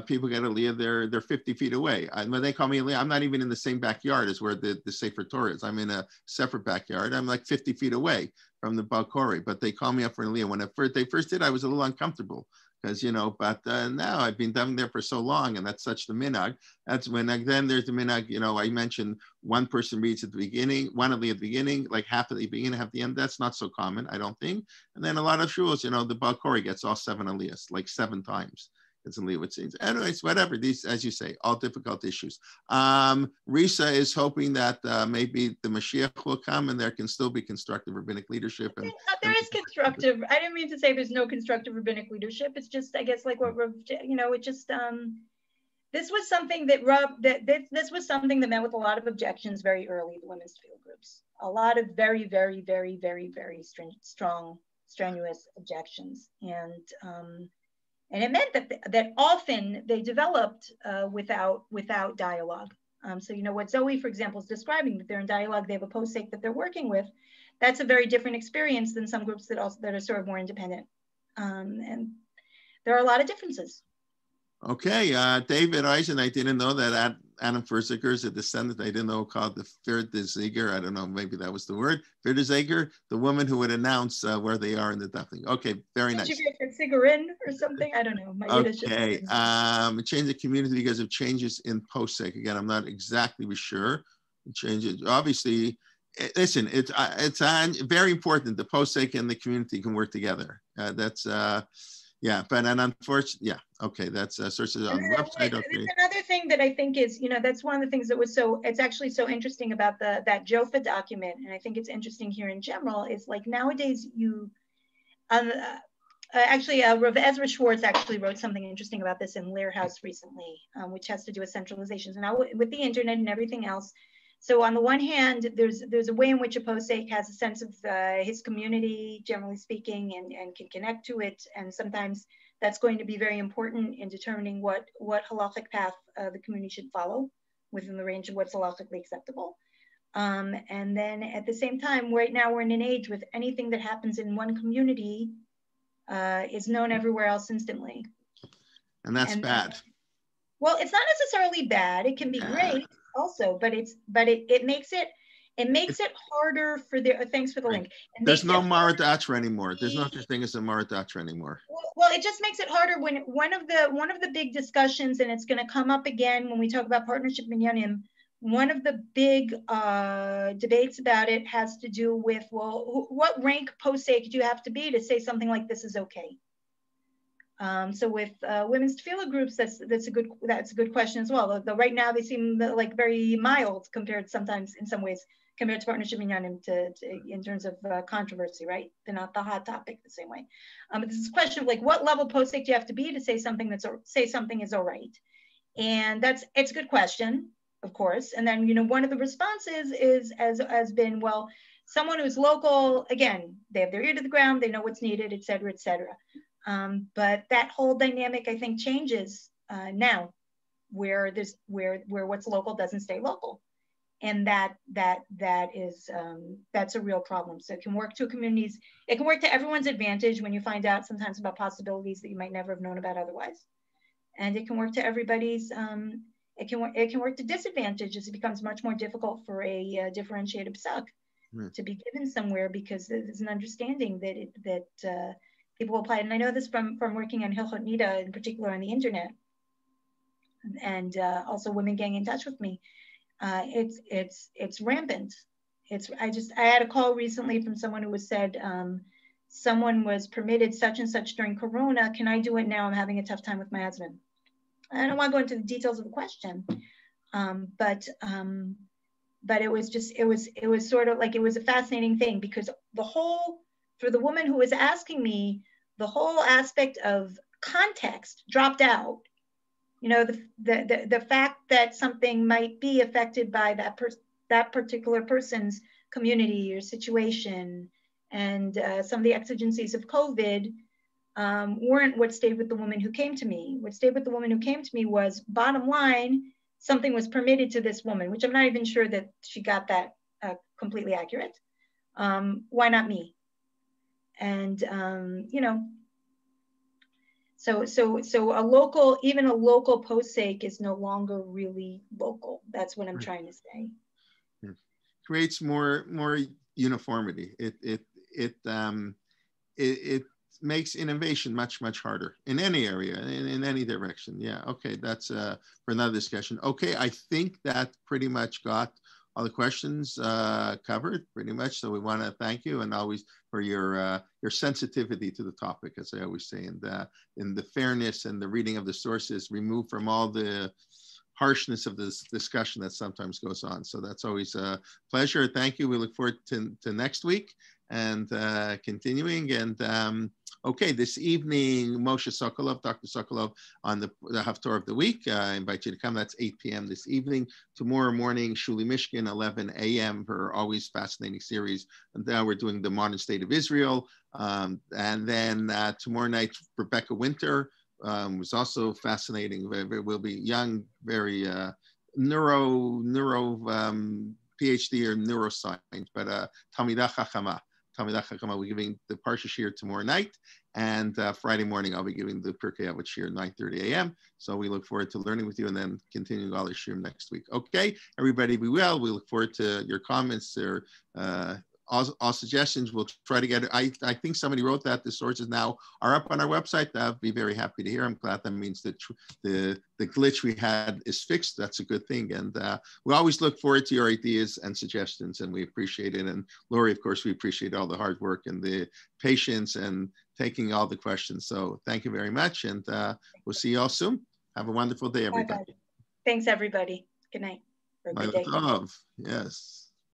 people get Aliyah, they're 50 feet away. When they call me Aliyah, I'm not even in the same backyard as where the Sefer Torah is. I'm in a separate backyard. I'm like 50 feet away from the Baal Koreh, but they call me up for an Aliyah. When they first did, I was a little uncomfortable because, but now I've been down there for so long, and that's such the minhag. That's when, then there's the minhag, I mentioned one person reads at the beginning, one Aliyah at the beginning, like half at the beginning, half at the end. That's not so common, I don't think. And then a lot of shuls, the Baal Koreh gets all 7 Aliyahs, like 7 times. It's Aliyah with scenes. Anyways, whatever. These, as you say, all difficult issues. Risa is hoping that maybe the Mashiach will come and there can still be constructive rabbinic leadership. And there is constructive. I didn't mean to say there's no constructive rabbinic leadership. It's just, I guess, like what it just. This was something this was something that met with a lot of objections very early. The women's field groups, a lot of very, very, very, very, very strong, strenuous objections, and it meant that often they developed without dialogue. So what Zoe, for example, is describing, that they're in dialogue, they have a posek that they're working with. That's a very different experience than some groups that are sort of more independent. And there are a lot of differences. Okay, David Eisen, I didn't know that Adam Furziger is a descendant. I didn't know called the Firdeziger. I don't know, maybe that was the word. Firdeziger, the woman who would announce where they are in the davening. Okay, very nice. Did you get Firdezigerin or something? I don't know. Okay, change the community because of changes in posek. Again, I'm not exactly sure. Changes, obviously. Listen, it's very important. The posek and the community can work together. Yeah, but unfortunately, yeah, okay, that's sources on the website. Okay. It's another thing that I think is, that's one of the things that was it's actually so interesting about that Jofa document, and I think it's interesting here in general, is like nowadays actually Rav Ezra Schwartz actually wrote something interesting about this in Lear House recently, which has to do with centralization. So now with the internet and everything else, so on the one hand, there's a way in which a posek has a sense of his community, generally speaking, and can connect to it. And sometimes That's going to be very important in determining what halachic path the community should follow within the range of what's halachically acceptable. And then at the same time, right now we're in an age with anything that happens in one community is known everywhere else instantly. And that's bad. Well, it's not necessarily bad. It can be great also, but it makes it harder for the, thanks for the link. There's no Maradatra anymore. There's no such thing as a Maradatra anymore. Well, it just makes it harder when one of the big discussions, and it's going to come up again when we talk about partnership minyanim. One of the big debates about it has to do with, well, what rank posek do you have to be to say something like this is okay? So with women's tefillah groups, that's a good question as well. Though right now they seem like very mild compared sometimes in some ways compared to partnership minyanim in terms of controversy, right? They're not the hot topic the same way. But this is a question of like what level posek do you have to be to say something is all right? And it's a good question, of course. And then one of the responses has been, well, someone who's local, again, they have their ear to the ground, they know what's needed, et cetera, et cetera. But that whole dynamic, I think, changes now, where what's local doesn't stay local, and that's a real problem. So it can work to communities. It can work to everyone's advantage when you find out sometimes about possibilities that you might never have known about otherwise, and it can work to everybody's. It can work to disadvantage as it becomes much more difficult for a differentiated psak to be given somewhere because there's an understanding that people apply it. And I know this from working on Hilchot Nida, in particular on the internet, and also women getting in touch with me. It's rampant. I had a call recently from someone who was said, someone was permitted such and such during Corona. Can I do it now? I'm having a tough time with my husband. I don't want to go into the details of the question, but it was sort of like, it was a fascinating thing because for the woman who was asking me, the whole aspect of context dropped out. The fact that something might be affected by that particular person's community or situation, and some of the exigencies of COVID weren't what stayed with the woman who came to me. What stayed with the woman who came to me was, bottom line, something was permitted to this woman, which I'm not even sure that she got that completely accurate. Why not me? And so even a local posek is no longer really local. That's what I'm trying to say. It creates more uniformity. It makes innovation much harder in any area, in any direction. Yeah. Okay. That's for another discussion. Okay. I think that pretty much got all the questions covered pretty much. So we want to thank you, and always for your sensitivity to the topic, as I always say, and in the fairness and the reading of the sources, removed from all the harshness of this discussion that sometimes goes on. So that's always a pleasure. Thank you. We look forward to next week and continuing. And okay, this evening, Moshe Sokolov, Dr. Sokolov, on the Ha-Torah of the week. I invite you to come. That's 8 p.m. this evening. Tomorrow morning, Shuli Mishkin, 11 a.m. for always fascinating series. And now we're doing the modern state of Israel. And then tomorrow night, Rebecca Winter was also fascinating. Will be young, very neuro PhD or neuroscience, but Talmidah Chachama. We're giving the Parsha Shir tomorrow night, and Friday morning I'll be giving the Pirkei Avot Shir 9:30 a.m. So we look forward to learning with you and then continuing all the Shir next week. Okay, everybody be well. We look forward to your comments, or all suggestions. We'll try to get it. I think somebody wrote that the sources now are up on our website. I'd be very happy to hear. I'm glad that means that the glitch we had is fixed. That's a good thing. And we always look forward to your ideas and suggestions, and we appreciate it. And Laurie, of course, we appreciate all the hard work and the patience and taking all the questions. So thank you very much. And we'll see you all soon. Have a wonderful day, everybody. Thanks, everybody. Good night. Or good day. Yes.